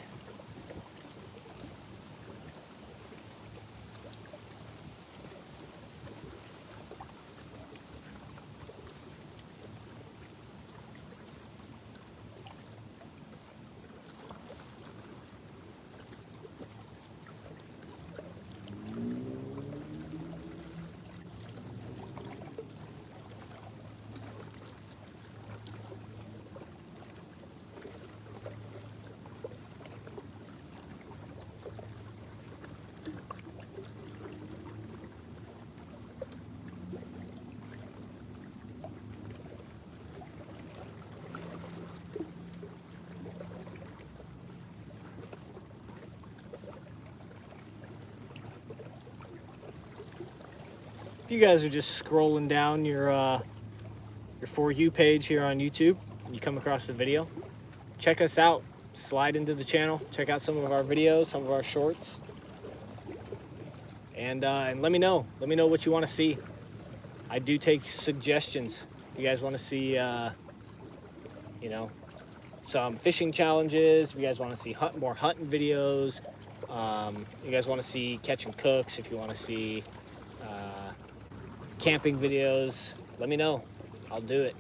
If you guys are just scrolling down your For You page here on YouTube and you come across the video, check us out. Slide into the channel, check out some of our videos, some of our shorts, and let me know. Let me know what you want to see. I do take suggestions. If you guys want to see, you know, some fishing challenges, if you guys want to see more hunting videos, you guys want to see catch and cooks, if you want to see camping videos, let me know. I'll do it.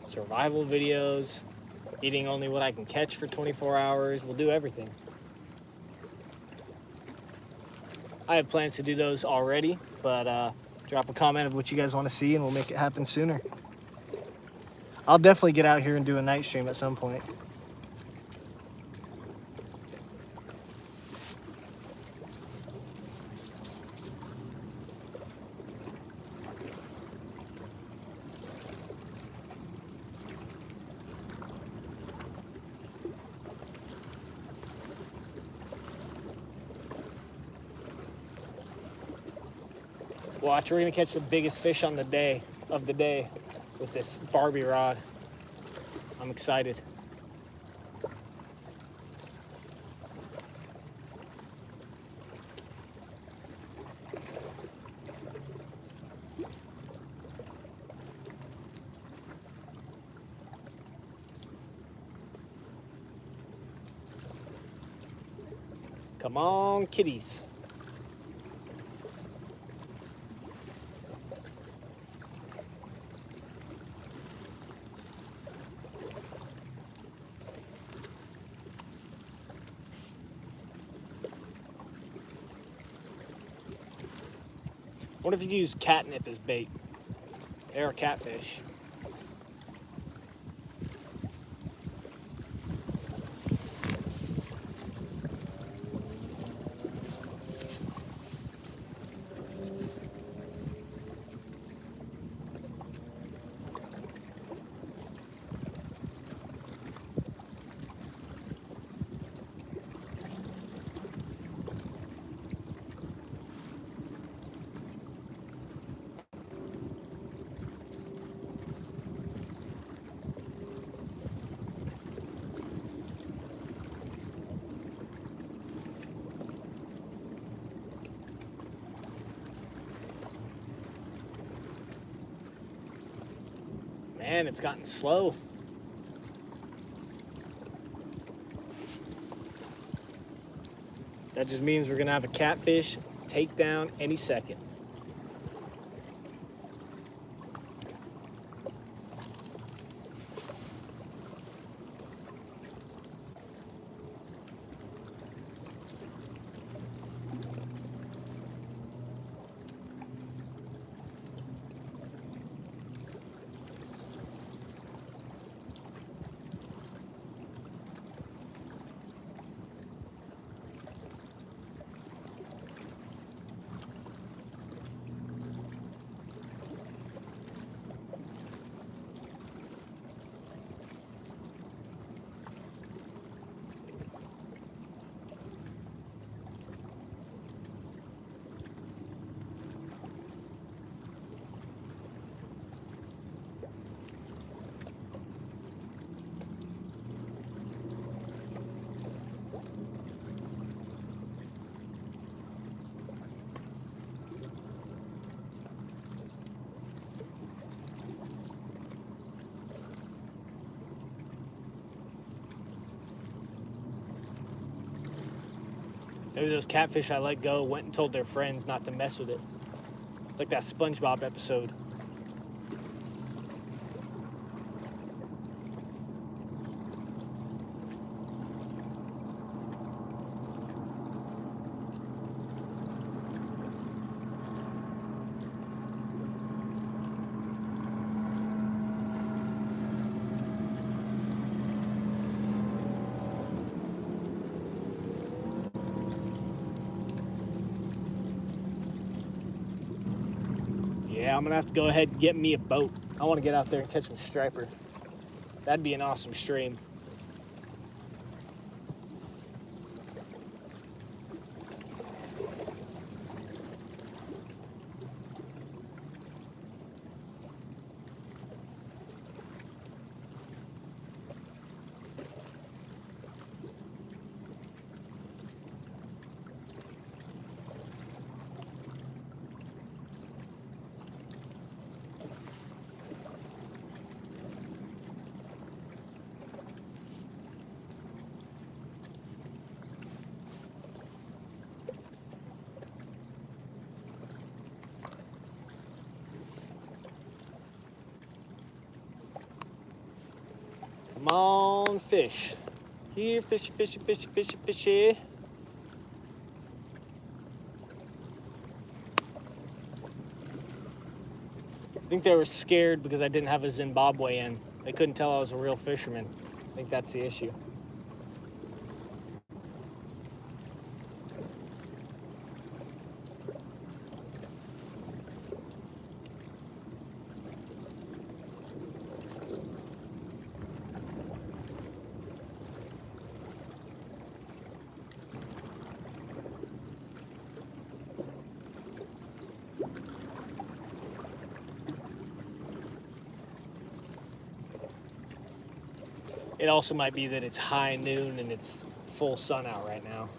Survival videos, eating only what I can catch for 24 hours. We'll do everything. I have plans to do those already, but drop a comment of what you guys want to see and we'll make it happen sooner. I'll definitely get out here and do a night stream at some point. Watch, we're gonna catch the biggest fish on the day with this Barbie rod. I'm excited. Come on, kitties. What if you use catnip as bait? Or catfish. Man, it's gotten slow. That just means we're gonna have a catfish takedown any second. Maybe those catfish I let go went and told their friends not to mess with it. It's like that SpongeBob episode. Yeah, I'm gonna have to go ahead and get me a boat. I want to get out there and catch some striper. That'd be an awesome stream. Come on, fish. Here, fishy, fishy, fishy, fishy, fishy. I think they were scared because I didn't have a Zimbabwe in. They couldn't tell I was a real fisherman. I think that's the issue. It also might be that it's high noon and it's full sun out right now.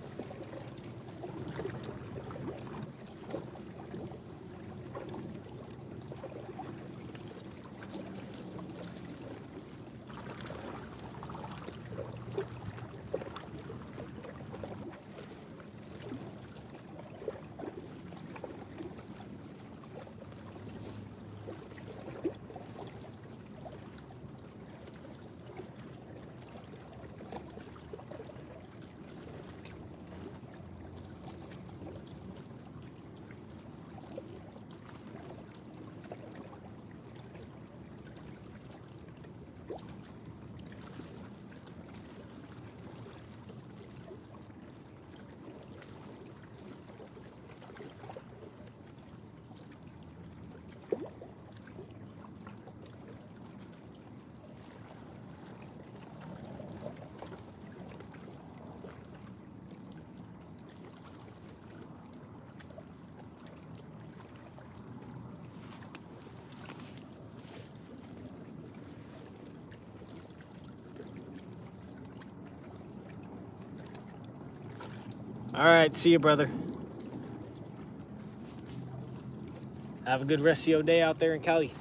All right, see you, brother. Have a good rest of your day out there in Cali.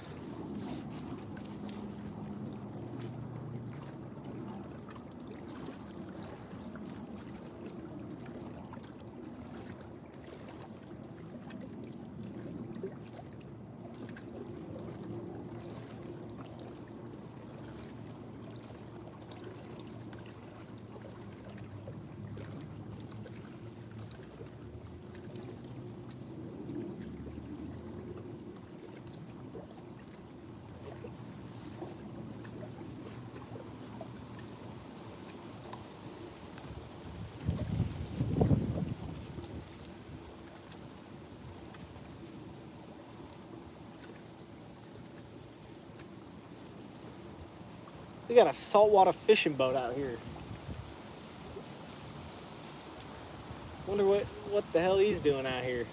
We got a saltwater fishing boat out here. Wonder what the hell he's doing out here.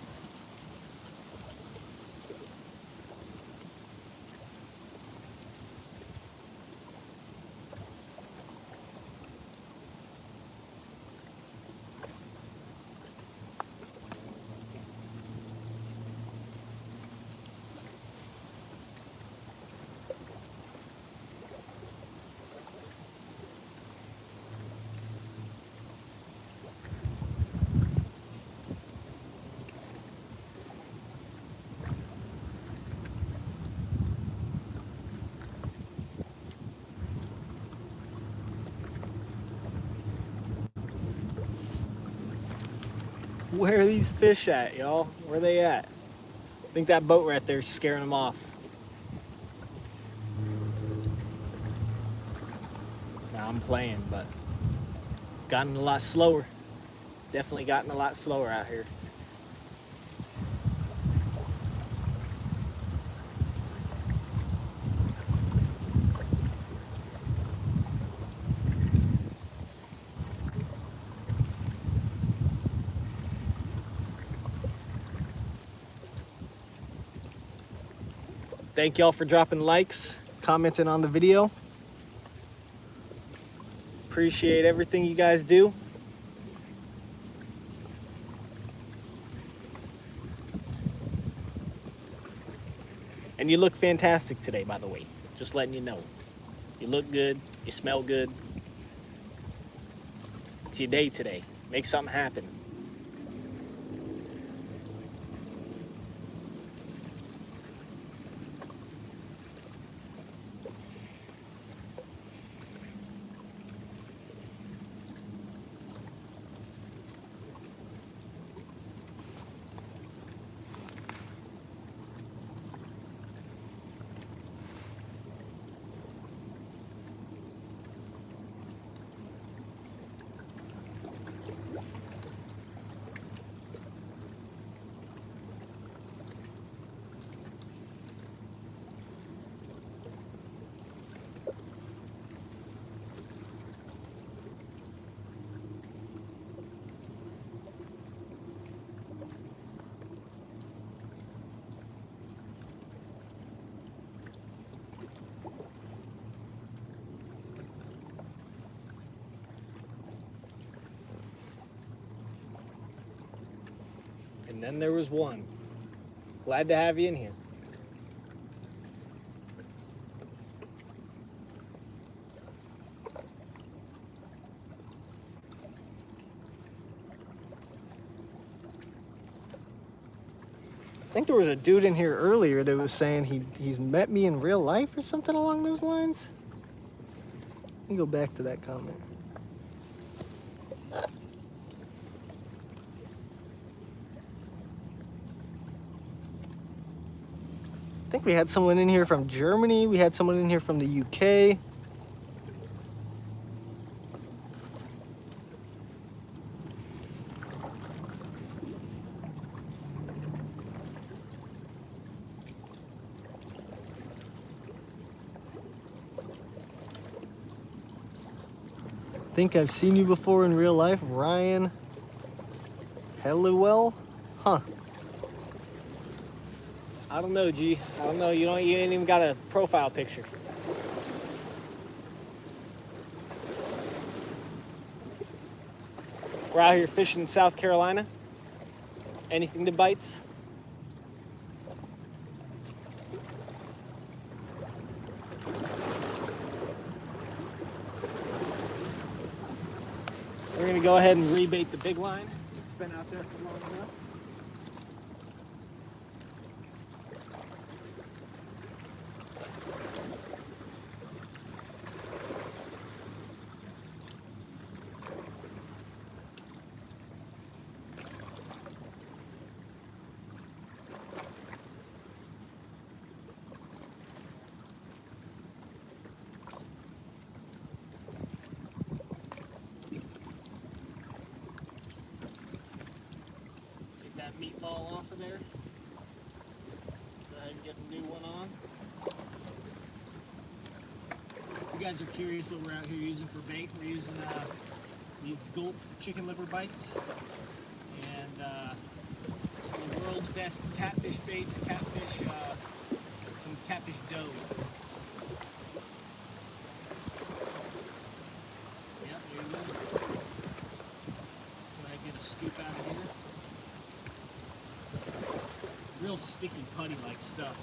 Where are these fish at, y'all? Where are they at? I think that boat right there is scaring them off. Now I'm playing, but it's gotten a lot slower. Definitely gotten a lot slower out here. Thank y'all for dropping likes, commenting on the video. Appreciate everything you guys do. And you look fantastic today, by the way. Just letting you know. You look good, you smell good. It's your day today. Make something happen. And then there was one. Glad to have you in here. I think there was a dude in here earlier that was saying he's met me in real life or something along those lines. Let me go back to that comment. I think we had someone in here from Germany. We had someone in here from the UK. I think I've seen you before in real life, Ryan Helluel. Huh. I don't know, G. I don't know. You ain't even got a profile picture. We're out here fishing in South Carolina. Anything that bites. We're gonna go ahead and rebait the big line. It's been out there for long enough. That meatball off of there. Go ahead and get a new one on. guys are curious what we're out here using for bait, we're using these gulp chicken liver bites and the world's best catfish baits, some catfish dough. Yeah, there you go. Go ahead and get a scoop out of here. Real sticky, putty-like stuff.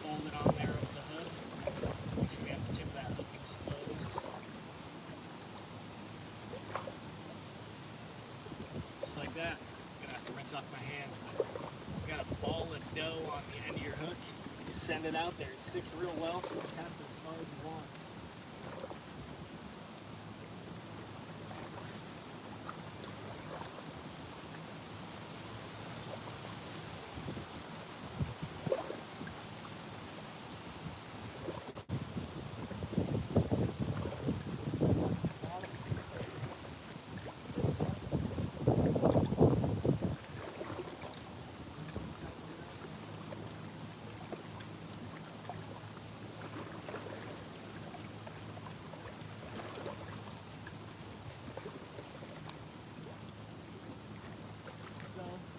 Fold it on there over the hook. Make sure we have the tip of that hook exposed. Just like that. I'm gonna have to rinse off my hands, but you got a ball of dough on the end of your hook. You send it out there. It sticks real well, so you cast as far as you want.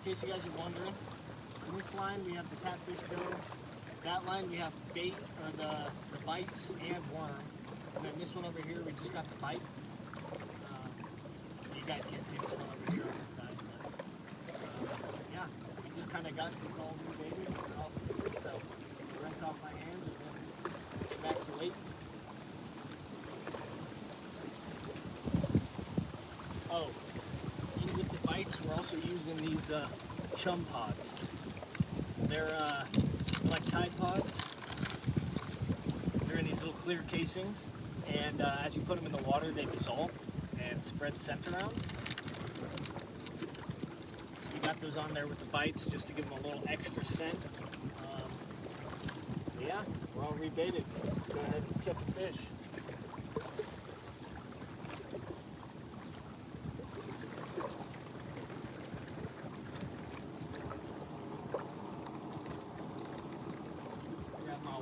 In case you guys are wondering, in this line we have the catfish dough. That line we have bait, or the bites and worm. And then this one over here we just got the bite. You guys can't see this one over here on the side, but yeah, we just kind of got these all rebaited and they're all sticky, so I'll rinse off my hands and then get back to lake. Oh. With the bites, we're also using these chum pods. They're like Tide Pods. They're in these little clear casings, and as you put them in the water, they dissolve and spread scent around. So we got those on there with the bites just to give them a little extra scent. Yeah, we're all rebaited. Go ahead and catch a fish.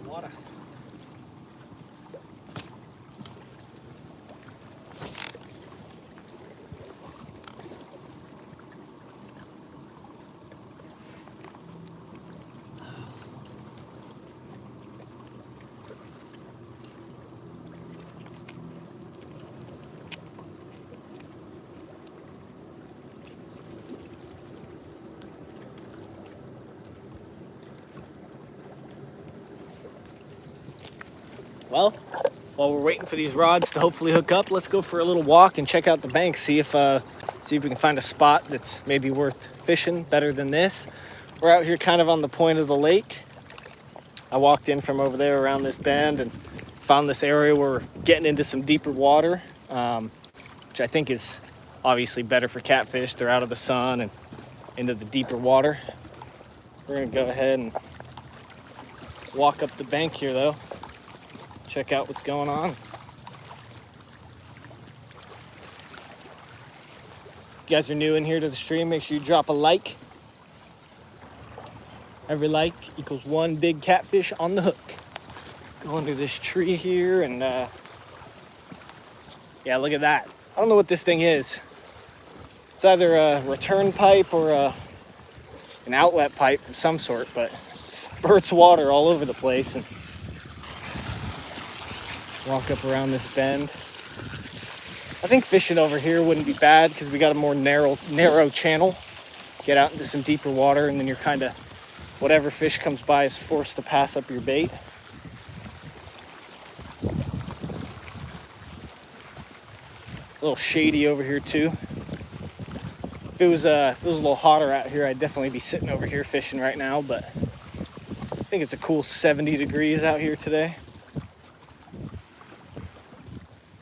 Water. Well, while we're waiting for these rods to hopefully hook up, let's go for a little walk and check out the bank. See if we can find a spot that's maybe worth fishing better than this. We're out here kind of on the point of the lake. I walked in from over there around this bend and found this area where we're getting into some deeper water, which I think is obviously better for catfish. They're out of the sun and into the deeper water. We're gonna go ahead and walk up the bank here though. Check out what's going on. If you guys are new in here to the stream, make sure you drop a like. Every like equals one big catfish on the hook. Go under this tree here and yeah, look at that. I don't know what this thing is. It's either a return pipe or an outlet pipe of some sort, but it spurts water all over the place. And walk up around this bend. I think fishing over here wouldn't be bad because we got a more narrow channel. Get out into some deeper water and then you're kind of, whatever fish comes by is forced to pass up your bait. A little shady over here too. If it was a little hotter out here, I'd definitely be sitting over here fishing right now, but I think it's a cool 70 degrees out here today.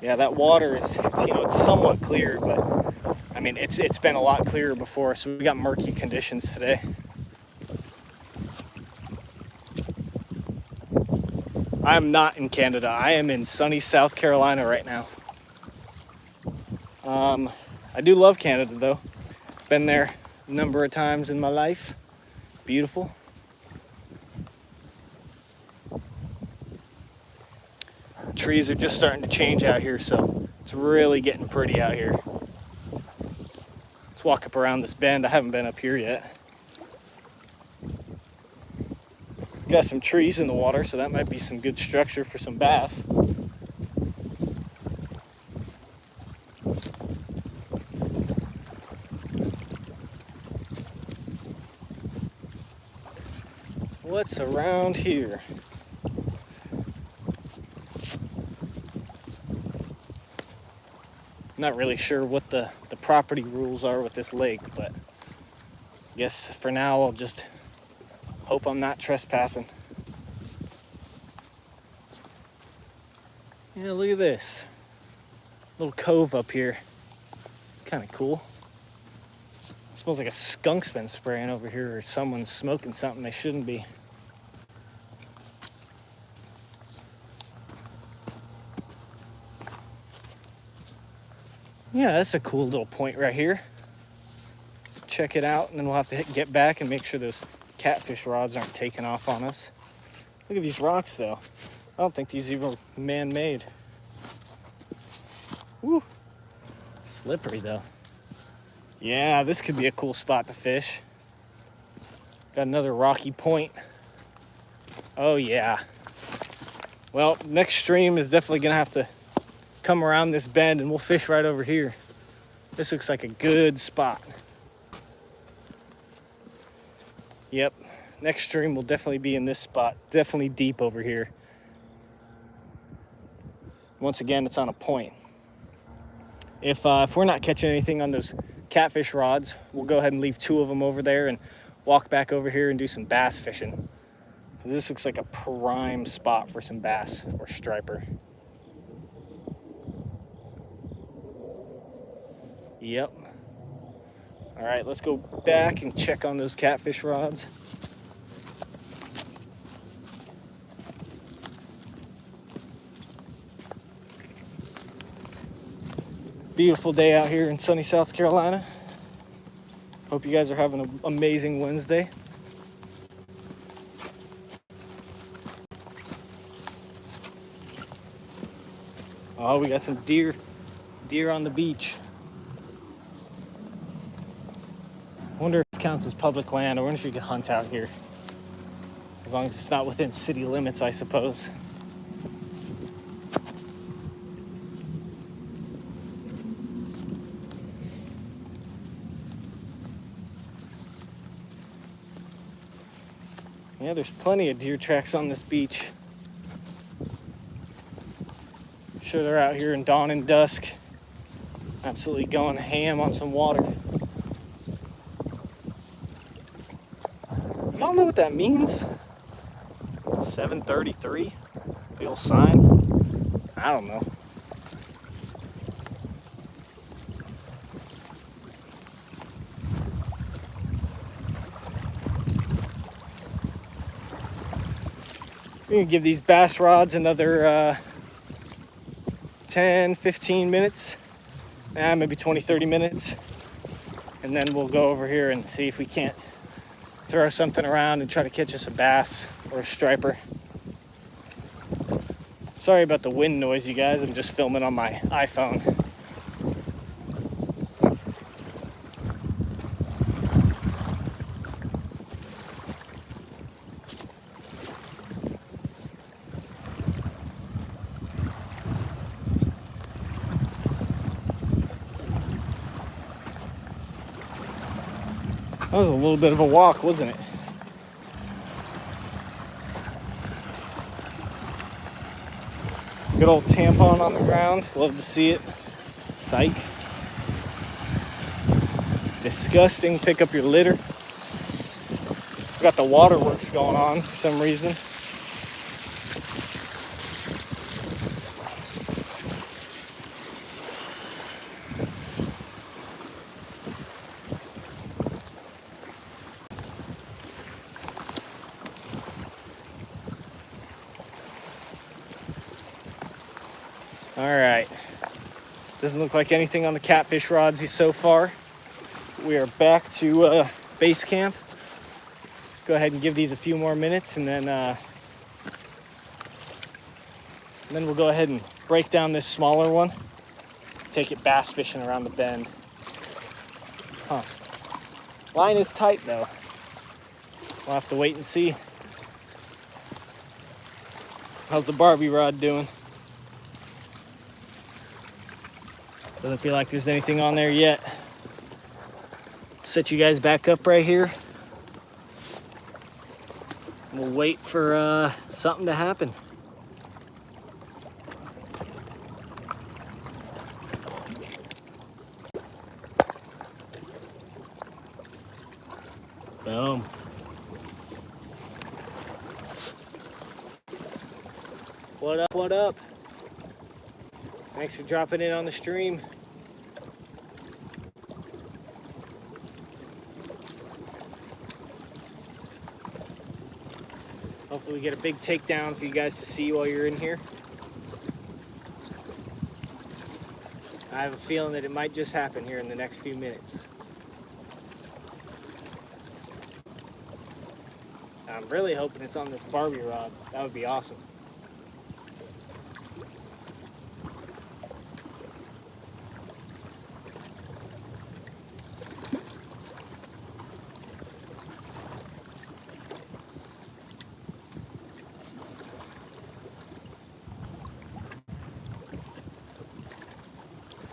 Yeah, that water is, it's somewhat clear, but I mean, it's been a lot clearer before, so we got murky conditions today. I'm not in Canada. I am in sunny South Carolina right now. I do love Canada though. Been there a number of times in my life. Beautiful. trees are just starting to change out here, so it's really getting pretty out here. Let's walk up around this bend. I haven't been up here yet. Got some trees in the water, so that might be some good structure for some bass. What's around here? Not really sure what the property rules are with this lake, but I guess for now I'll just hope I'm not trespassing. Yeah, look at this. Little cove up here. Kind of cool. It smells like a skunk's been spraying over here, or someone's smoking something they shouldn't be. Yeah, that's a cool little point right here. Check it out, and then we'll have to get back and make sure those catfish rods aren't taking off on us. Look at these rocks, though. I don't think these even man-made. Woo! Slippery, though. Yeah, this could be a cool spot to fish. Got another rocky point. Oh, yeah. Well, next stream is definitely going to have to come around this bend, and we'll fish right over here. This looks like a good spot. Yep, next stream will definitely be in this spot. Definitely deep over here. Once again, it's on a point. If we're not catching anything on those catfish rods, we'll go ahead and leave 2 of them over there and walk back over here and do some bass fishing. This looks like a prime spot for some bass or striper. Yep. All right, let's go back and check on those catfish rods. Beautiful day out here in sunny South Carolina. Hope you guys are having an amazing Wednesday. Oh, we got some deer on the beach. I wonder if it counts as public land. I wonder if you can hunt out here. As long as it's not within city limits, I suppose. Yeah, there's plenty of deer tracks on this beach. I'm sure they're out here in dawn and dusk, absolutely going ham on some water. Y'all know what that means? 7:33? The old sign? I don't know. We're gonna give these bass rods another 10, 15 minutes. Maybe 20, 30 minutes. And then we'll go over here and see if we can't throw something around and try to catch us a bass or a striper. Sorry about the wind noise, you guys. I'm just filming on my iPhone. That was a little bit of a walk, wasn't it? Good old tampon on the ground. Love to see it. Psych. Disgusting. Pick up your litter. Got the waterworks going on for some reason. All right, doesn't look like anything on the catfish rods so far. We are back to base camp. Go ahead and give these a few more minutes, and then And then we'll go ahead and break down this smaller one, take it bass fishing around the bend. Huh. Line is tight though. We'll have to wait and see. How's the Barbie rod doing? Doesn't feel like there's anything on there yet. Set you guys back up right here. We'll wait for something to happen. Boom. What up, what up? Thanks for dropping in on the stream. Hopefully we get a big takedown for you guys to see while you're in here. I have a feeling that it might just happen here in the next few minutes. I'm really hoping it's on this Barbie rod. That would be awesome.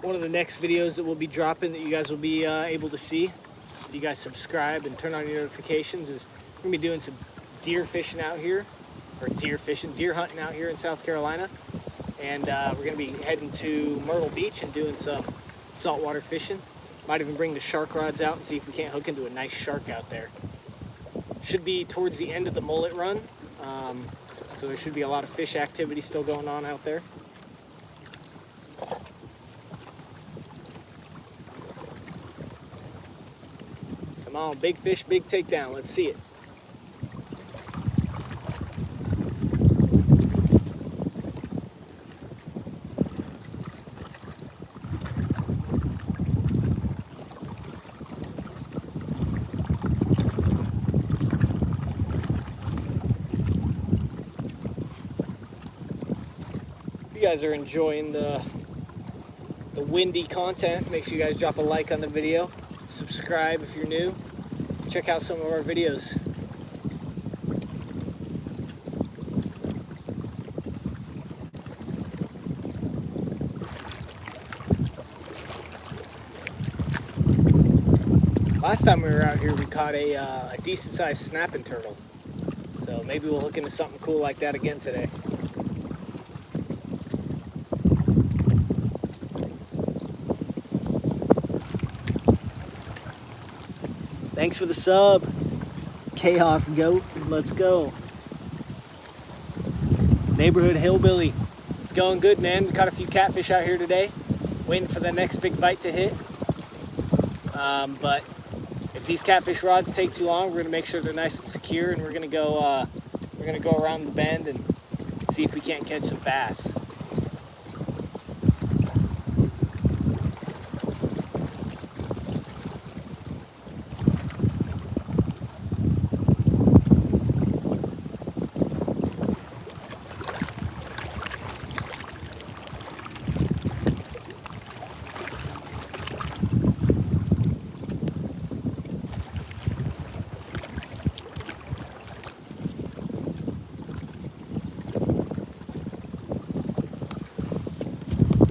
One of the next videos that we'll be dropping that you guys will be able to see, if you guys subscribe and turn on your notifications, is we're gonna be doing some deer fishing out here, or deer hunting out here in South Carolina. And we're gonna be heading to Myrtle Beach and doing some saltwater fishing. Might even bring the shark rods out and see if we can't hook into a nice shark out there. Should be towards the end of the mullet run, so there should be a lot of fish activity still going on out there. Come on, big fish, big takedown. Let's see it. If you guys are enjoying the windy content, make sure you guys drop a like on the video. Subscribe if you're new. Check out some of our videos. Last time we were out here, we caught a decent-sized snapping turtle. So maybe we'll hook into something cool like that again today. Thanks for the sub, Chaos Goat. Let's go. Neighborhood Hillbilly. It's going good, man. We caught a few catfish out here today. Waiting for the next big bite to hit. But if these catfish rods take too long, we're gonna make sure they're nice and secure, and we're gonna go around the bend and see if we can't catch some bass.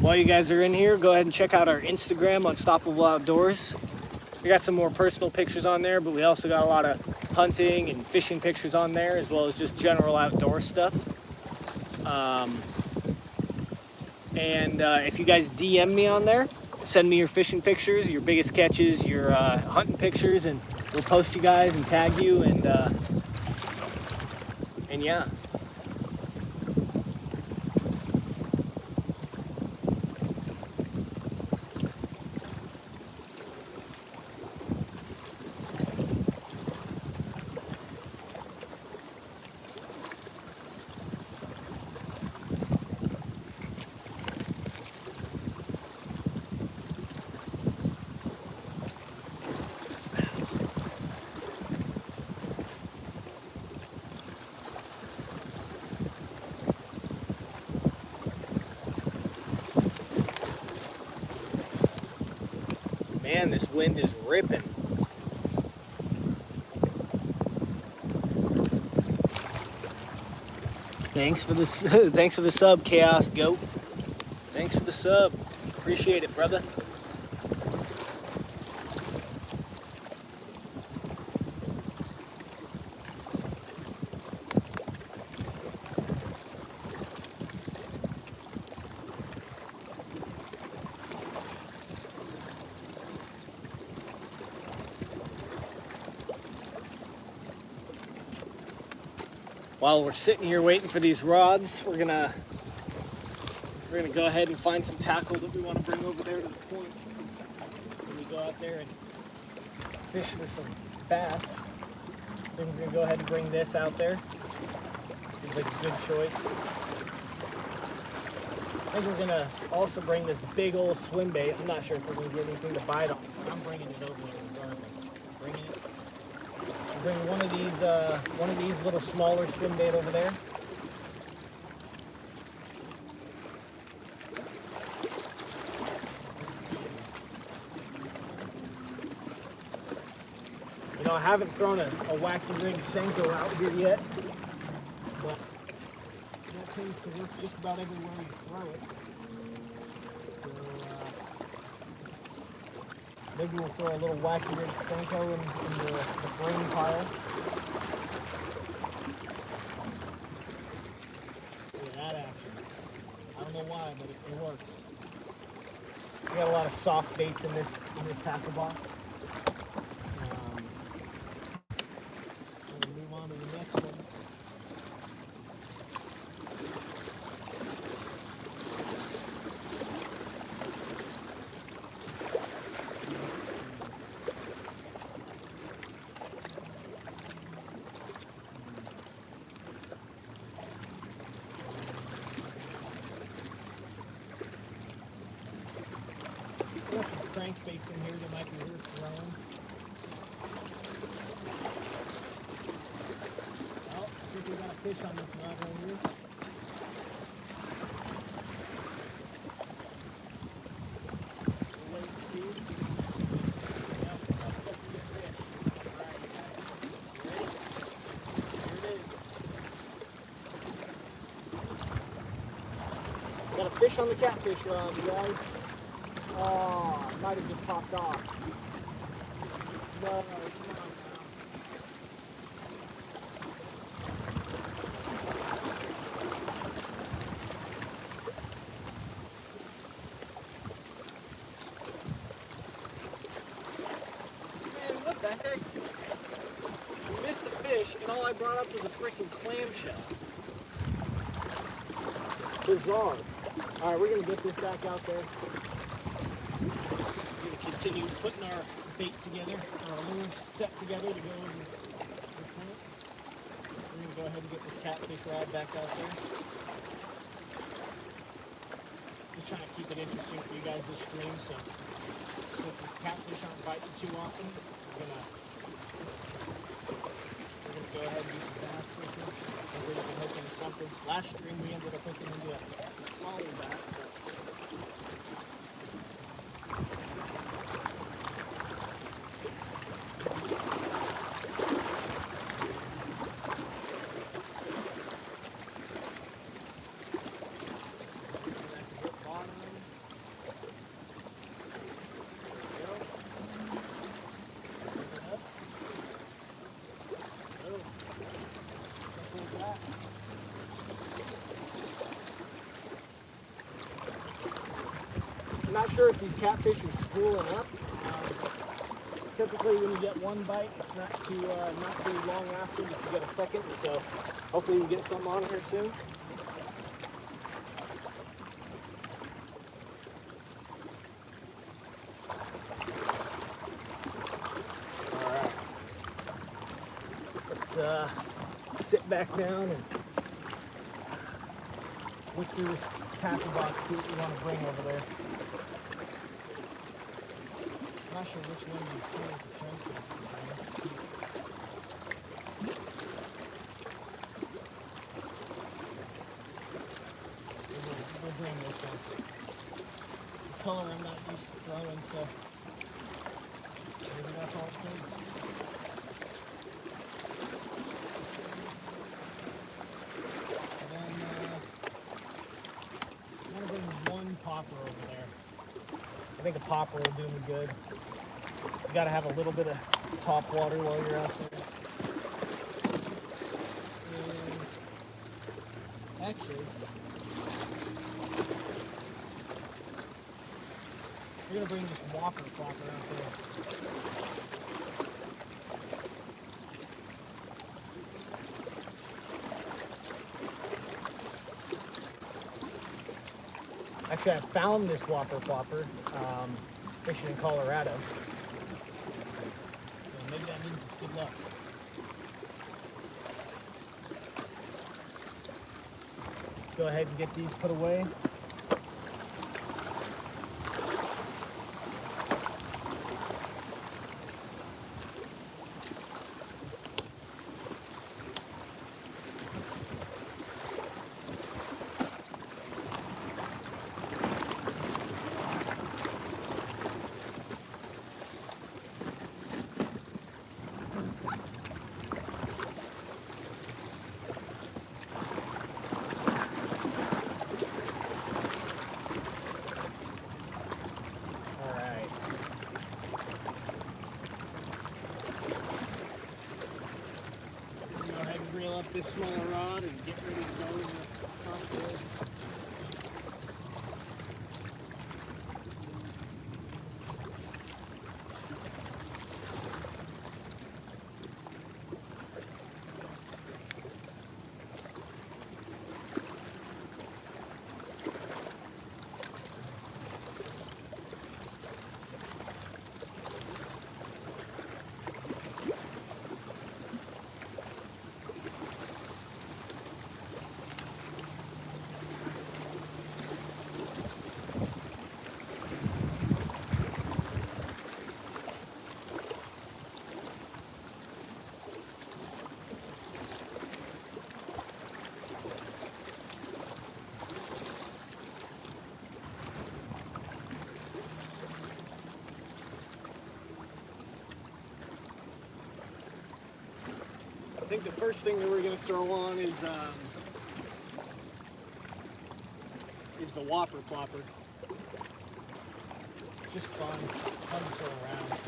While you guys are in here, go ahead and check out our Instagram, Unstoppable Outdoors. We got some more personal pictures on there, but we also got a lot of hunting and fishing pictures on there, as well as just general outdoor stuff. If you guys DM me on there, send me your fishing pictures, your biggest catches, your hunting pictures, and we'll post you guys and tag you, and yeah. Man, this wind is ripping. Thanks for the thanks for the sub, Chaos Goat. Thanks for the sub. Appreciate it, brother. While we're sitting here waiting for these rods, we're gonna go ahead and find some tackle that we want to bring over there to the point. When we go out there and fish for some bass, then we're gonna go ahead and bring this out there. Seems like a good choice. I think we're gonna also bring this big old swim bait. I'm not sure if we're gonna get anything to bite on, but I'm bringing it over there regardless. Bringing it. Bring one of these little smaller swim bait over there. You know, I haven't thrown a wacky rig Senko out here yet, but that tends to work just about everywhere you throw it. So maybe we'll throw a little wacky rig Senko in the brain pile. Look at that action. I don't know why, but it works. We got a lot of soft baits in this tackle box. We'll move on to the next one. Got some crankbaits in here that might be worth throwing. Oh, I think we got a fish on this knot right here. We'll wait and see. Yep, that's definitely a fish. Alright, you guys. You ready? Here it is. Got a fish on the catfish rod, you guys. Oh, it might have just popped off. No, come on now. Man, what the heck? We missed the fish, and all I brought up was a freaking clamshell. Bizarre. Alright, we're going to get this back out there. Continue putting our bait together, our lures set together to go over the point. We're going to go ahead and get this catfish rod back out there. Just trying to keep it interesting for you guys this stream, so since this catfish aren't biting too often, we're gonna go ahead and do some bass fishing. We're going to be hooking into something. Last stream we ended up hooking into a smaller bass. I'm not sure if these catfish are schooling up. Typically when you get one bite, it's not too long after you can get a second, so hopefully we get something on here soon. Alright. Let's sit back down and look through this tackle box, see what we want to bring over there. I'm not sure which one you put at the transfer. We'll bring this one. The color I'm not used to throwing, so think a popper will do me good. You gotta have a little bit of top water while you're out there. And actually, we're gonna bring this whopper plopper out there. Actually, I found this whopper plopper fishing in Colorado. So maybe that means it's good luck. Go ahead and get these put away. Reel up this smaller rod and get ready to go in the cocktail. I think the first thing that we're going to throw on is the whopper plopper. Just fun to throw around.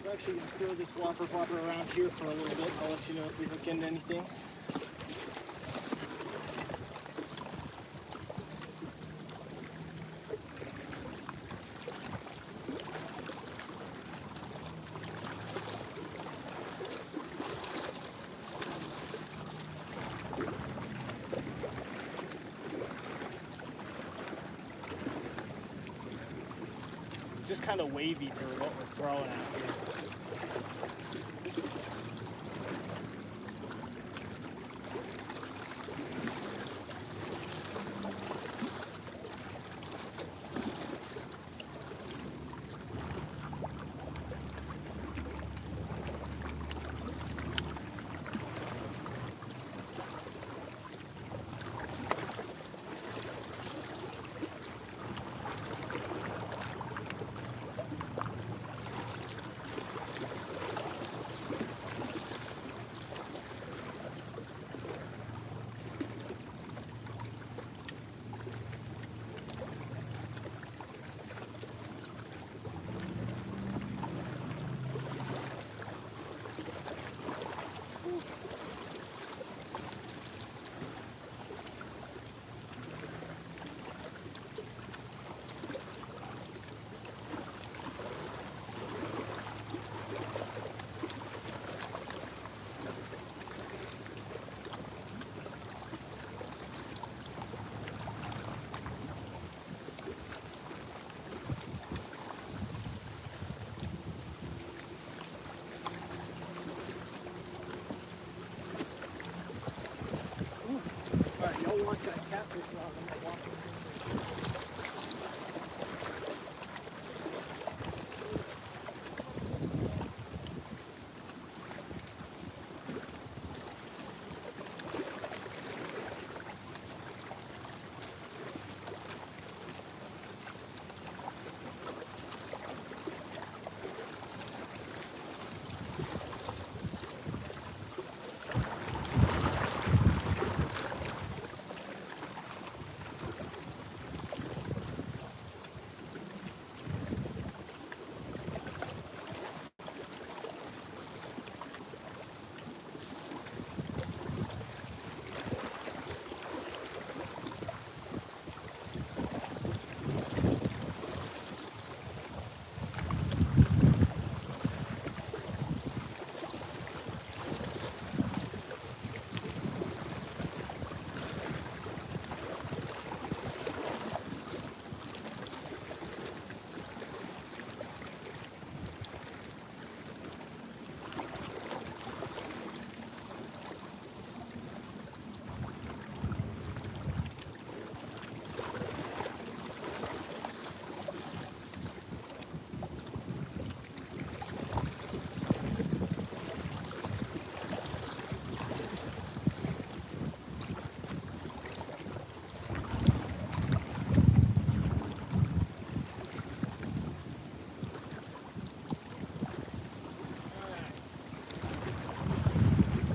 We're actually going to throw this whopper plopper around here for a little bit. I'll let you know if we hook into anything. Just kind of wavy for what we're throwing out here. watch that catfish rod when I walk in.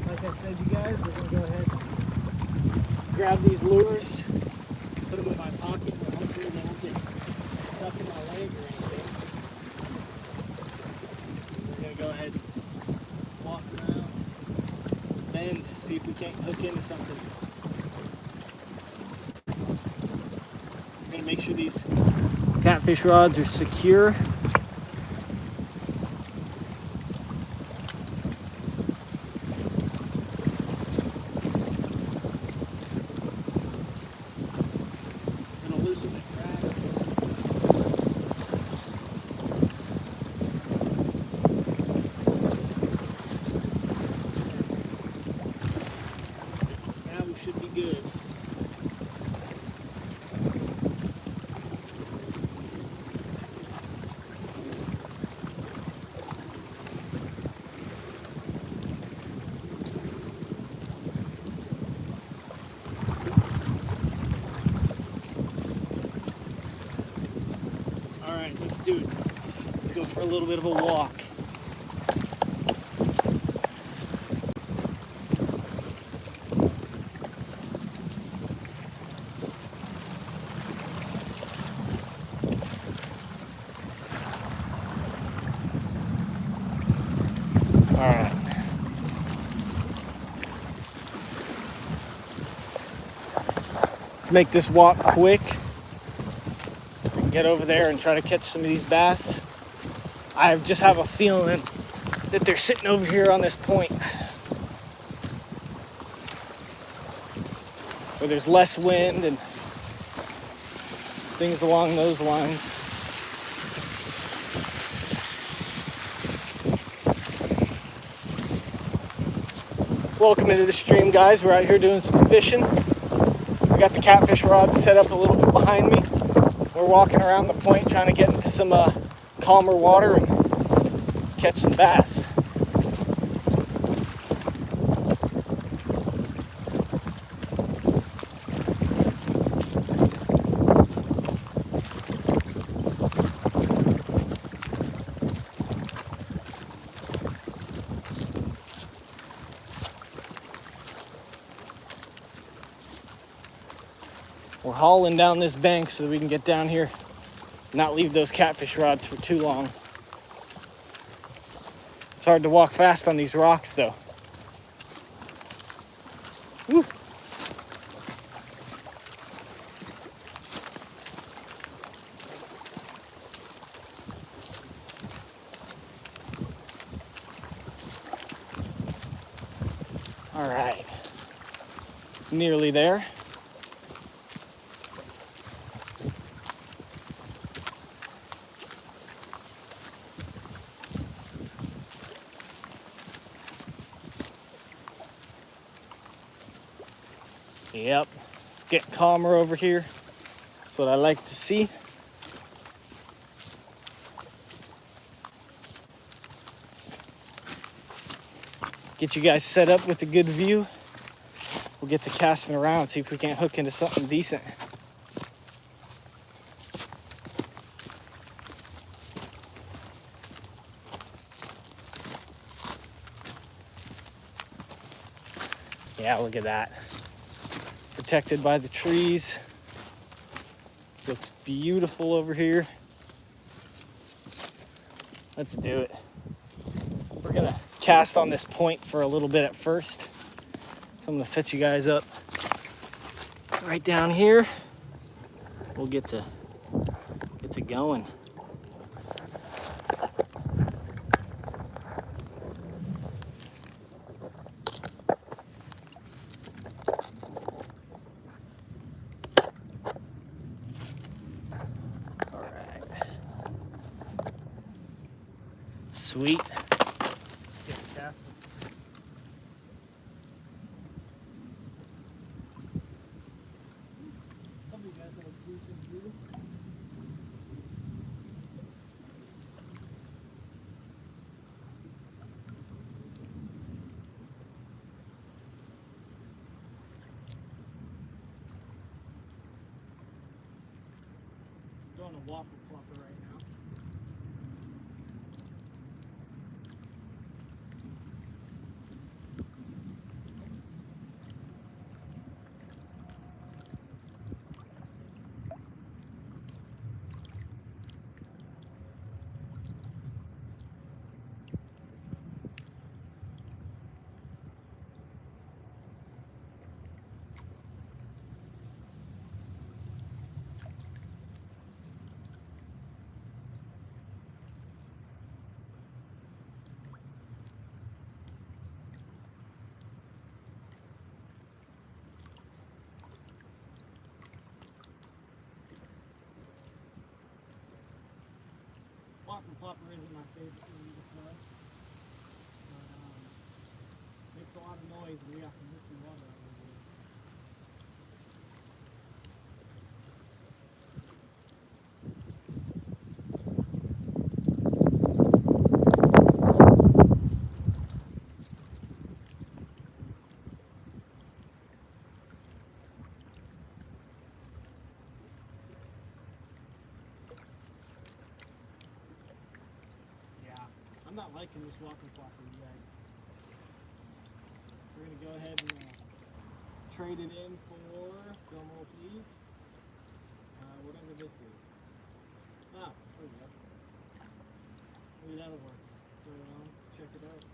Like I said, you guys, we're going to go ahead and grab these lures, put them in my pocket, but hopefully they won't get stuck in my leg or anything. We're going to go ahead and walk around, bend, see if we can't hook into something. I'm going to make sure these catfish rods are secure. Should be good. All right, let's do it. Let's go for a little bit of a walk. All right. Let's make this walk quick. So we can get over there and try to catch some of these bass. I just have a feeling that they're sitting over here on this point where there's less wind and things along those lines. Welcome into the stream, guys. We're out here doing some fishing. We got the catfish rods set up a little bit behind me. We're walking around the point trying to get into some calmer water and catch some bass. We're hauling down this bank so that we can get down here, not leave those catfish rods for too long. It's hard to walk fast on these rocks though. Woo. All right, nearly there. Yep, it's getting calmer over here. That's what I like to see. Get you guys set up with a good view. We'll get to casting around, see if we can't hook into something decent. Yeah, look at that. Protected by the trees. Looks beautiful over here. Let's do it. We're gonna cast on this point for a little bit at first. So I'm gonna set you guys up right down here. We'll get to going. All right. Sweet. Doing a whopper plopper right now. Whopper plopper isn't my favorite thing to play. But, makes a lot of noise and we have to move the water out of here. I'm not liking this whopper plopper, you guys. We're going to go ahead and trade it in for, drum roll please, whatever this is. Ah, there we go. Maybe that'll work. Throw it on, check it out.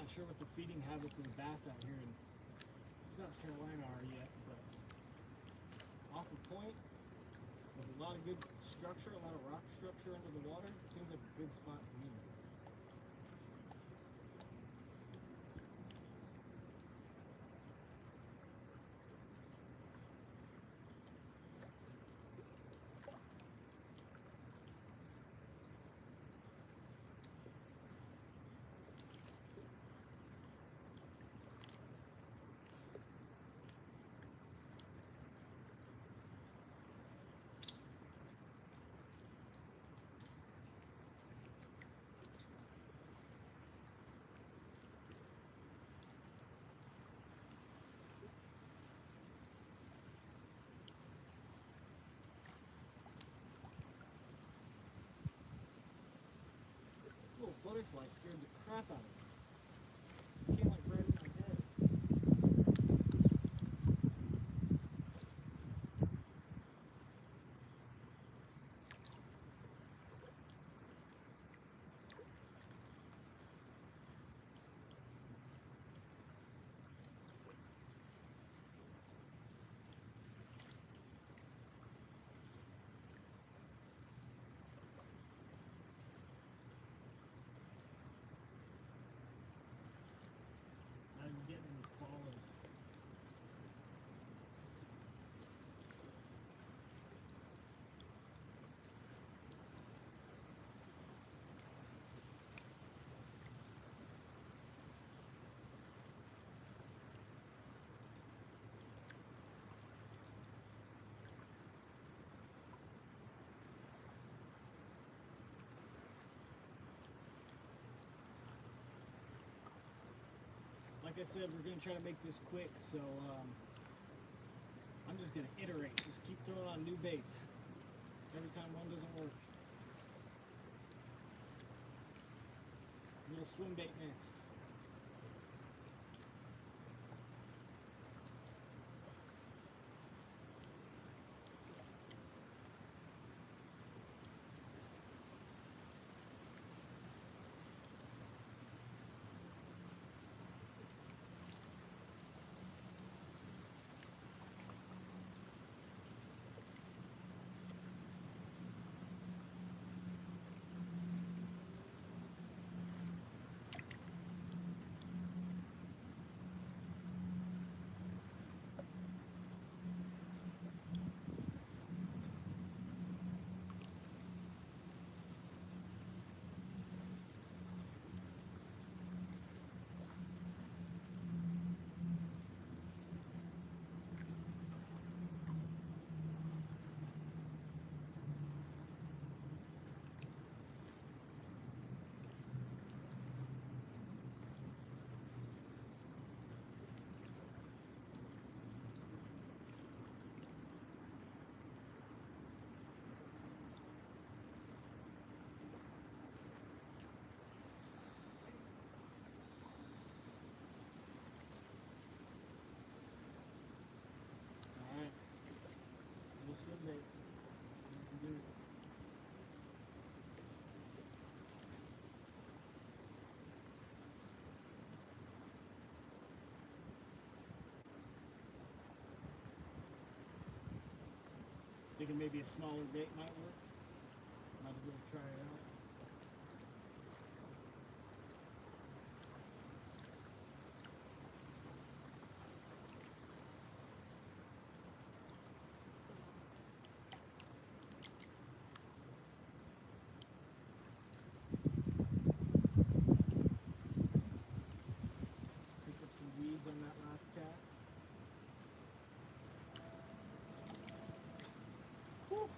not sure what the feeding habits of the bass out here in South Carolina are yet, but off a point with a lot of good structure, a lot of rock structure under the water, seems like a good spot to me. Little butterfly scared the crap out of me. Came like right in my head. Not even getting any follows. Like I said, we're going to try to make this quick, so I'm just going to iterate. Just keep throwing on new baits every time one doesn't work. A little swim bait next. Alright. Little swim bait. You can do it. Thinking maybe a smaller bait might work. Might as well try it out. Pick up some weeds on that last cast. Whew.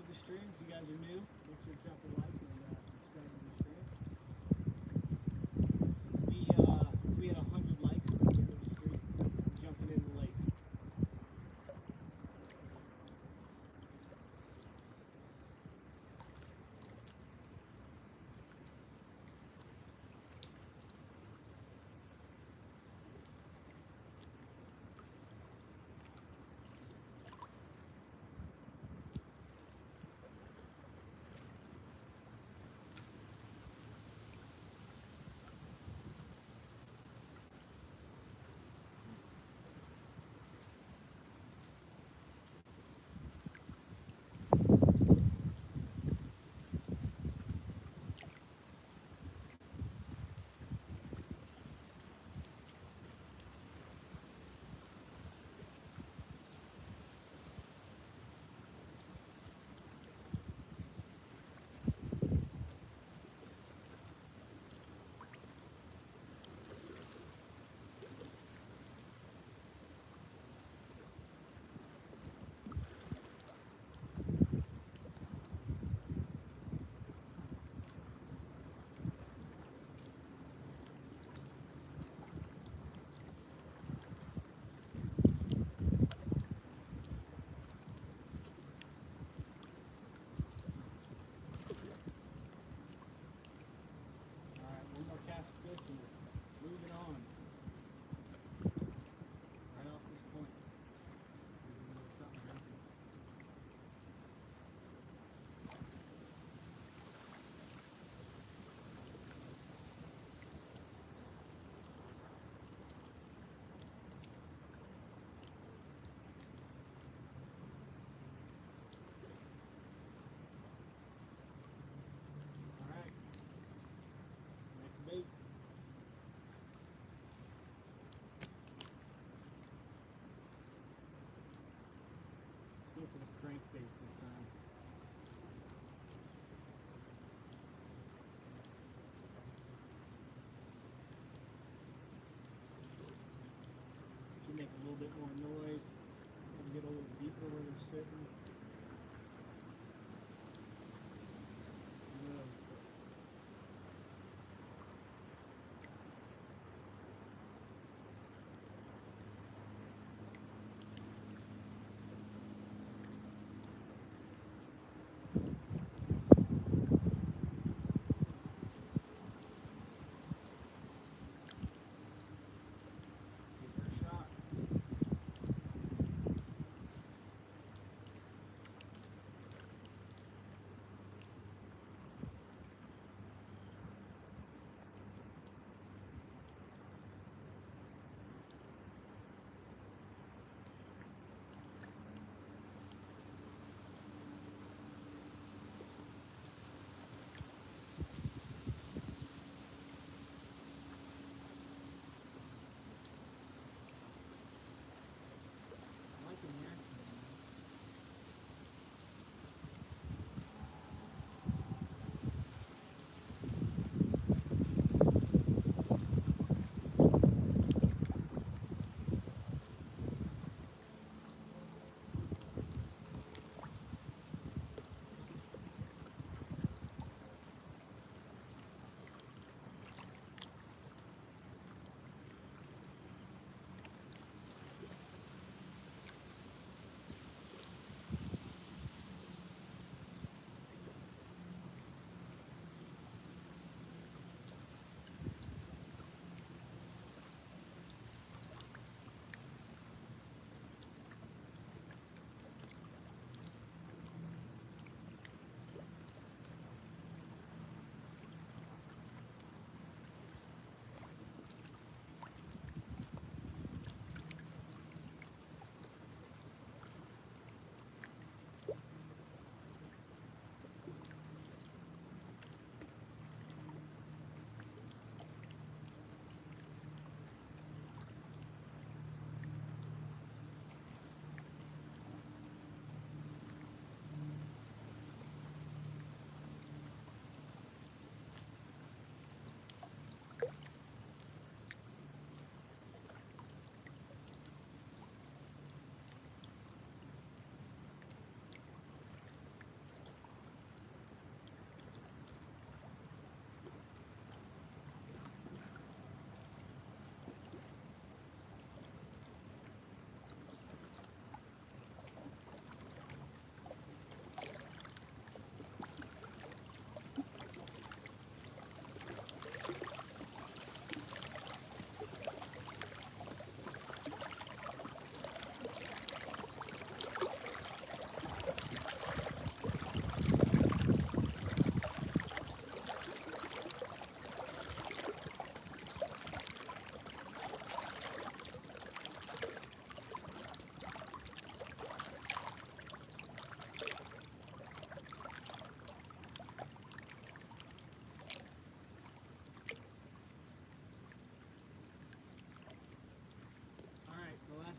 enjoyed the stream. If you guys are new, make sure to drop a like and subscribe to the stream. If we had 100 likes, we're going to go to the stream. Jumping in the lake. Go for the crankbait this time. Should make a little bit more noise and get a little deeper where they're sitting.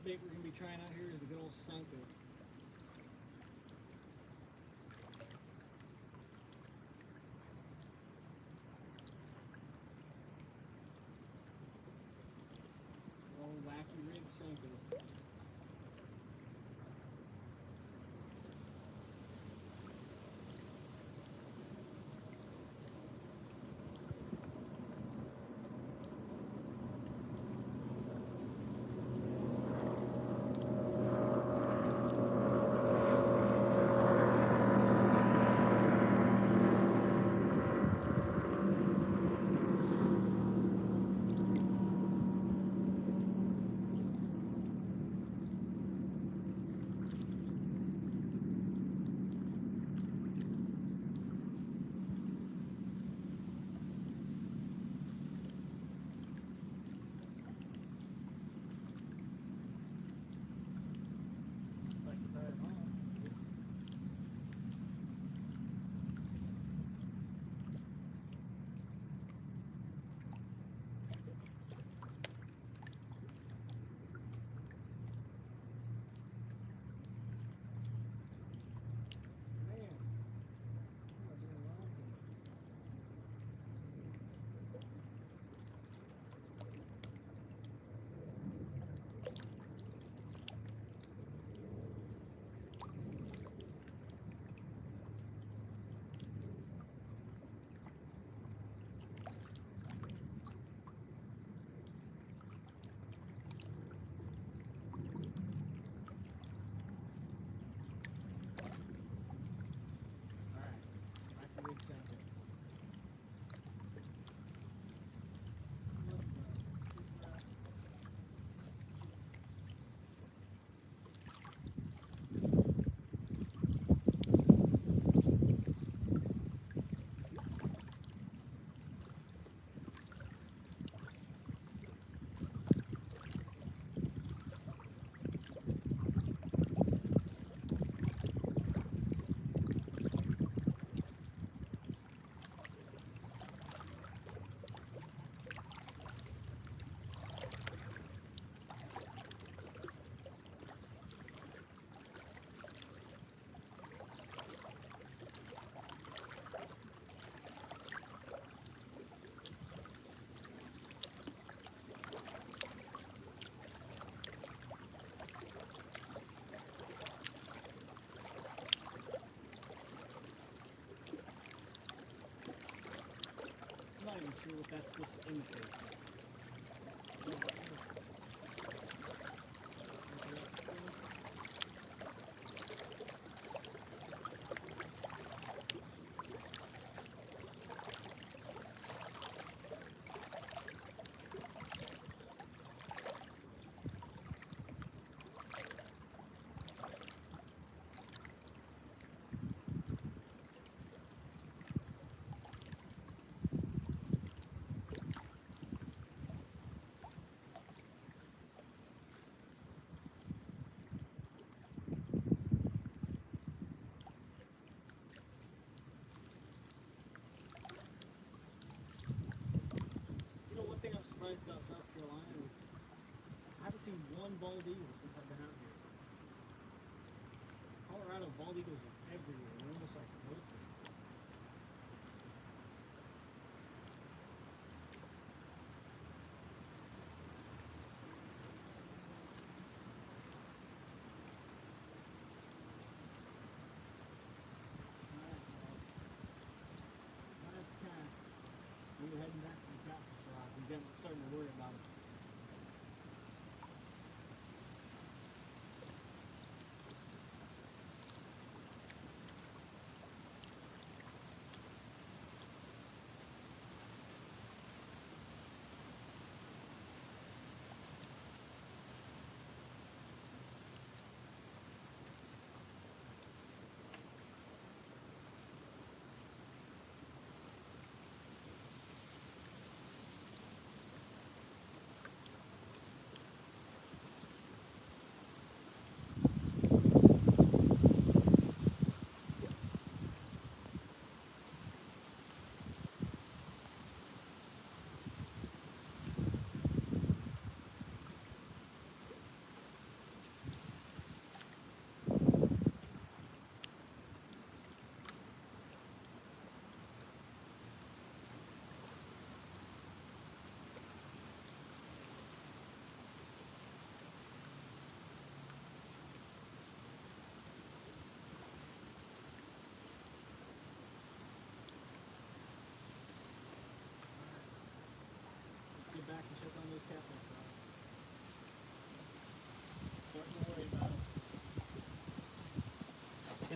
bait we're going to be trying out here is a good old sunker. Old wacky rig sunker. I'm not even sure what that's supposed to indicate. One thing I'm surprised about South Carolina is I haven't seen one bald eagle since I've been out here. Colorado, bald eagles are everywhere. They're almost like vultures. Nice cast. We were heading back to the Catfish rods and then starting to worry about it.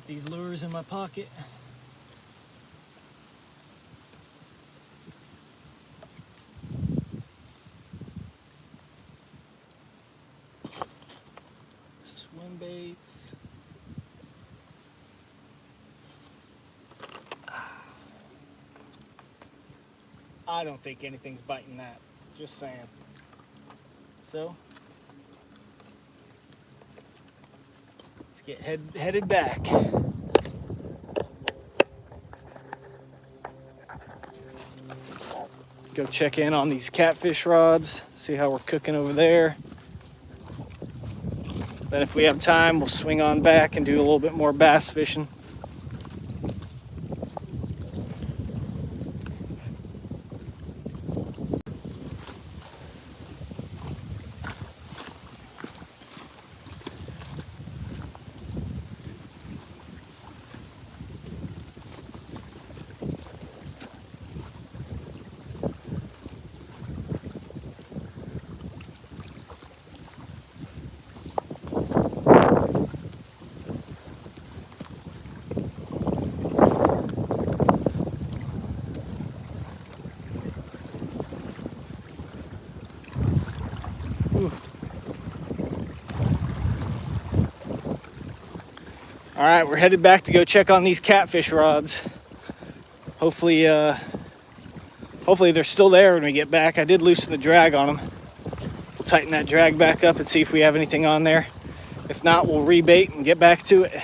these lures in my pocket. Swim baits. I don't think anything's biting that. Just saying. So let's get headed back. Go check in on these catfish rods, see how we're cooking over there. Then if we have time, we'll swing on back and do a little bit more bass fishing. All right, we're headed back to go check on these catfish rods. Hopefully they're still there when we get back. I did loosen the drag on them. We'll tighten that drag back up and see if we have anything on there. If not, we'll rebait and get back to it.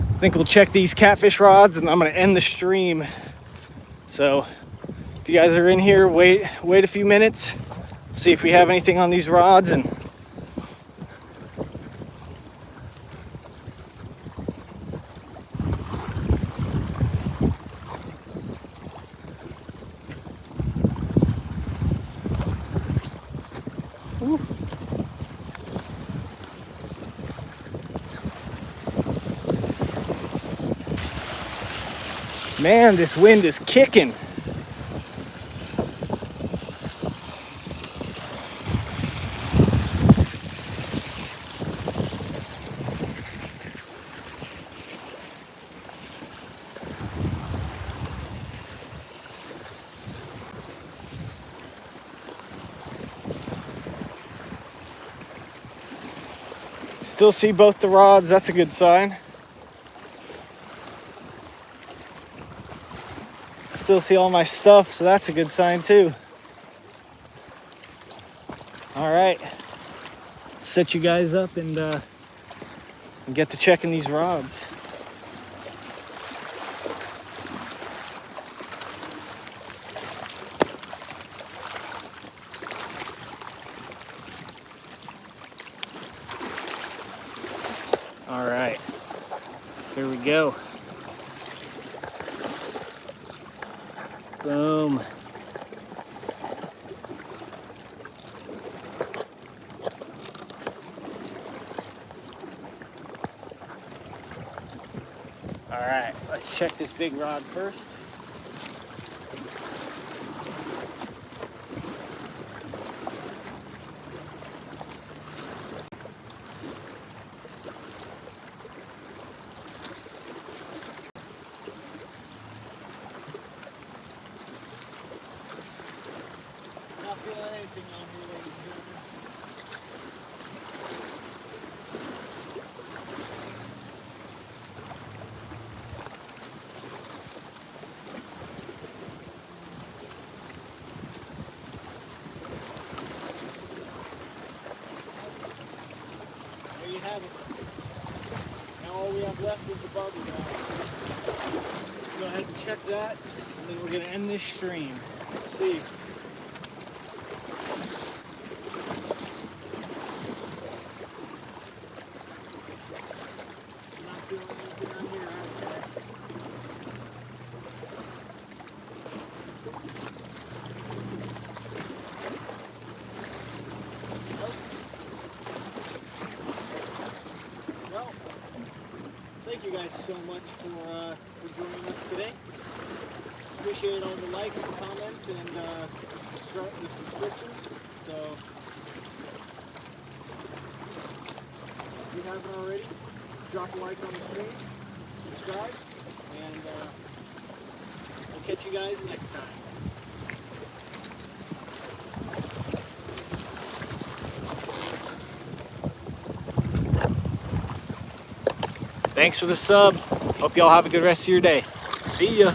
I think we'll check these catfish rods and I'm gonna end the stream. So if you guys are in here, wait a few minutes, see if we have anything on these rods. And man, this wind is kicking. Still see both the rods, that's a good sign. Still see all my stuff, so that's a good sign too. All right, set you guys up and get to checking these rods. All right, here we go. Boom. All right, let's check this big rod first. Not feeling anything on here, ladies and gentlemen. There you have it. Now all we have left is the barbie rod. Go ahead and check that, and then we're going to end this stream. Let's see. Not feeling anything on here, guys. Well, thank you guys so much for joining us today. appreciate all the likes, the comments, and the subscriptions. So if you haven't already, drop a like on the stream, subscribe, and we'll catch you guys next time. Thanks for the sub. Hope y'all have a good rest of your day. See ya.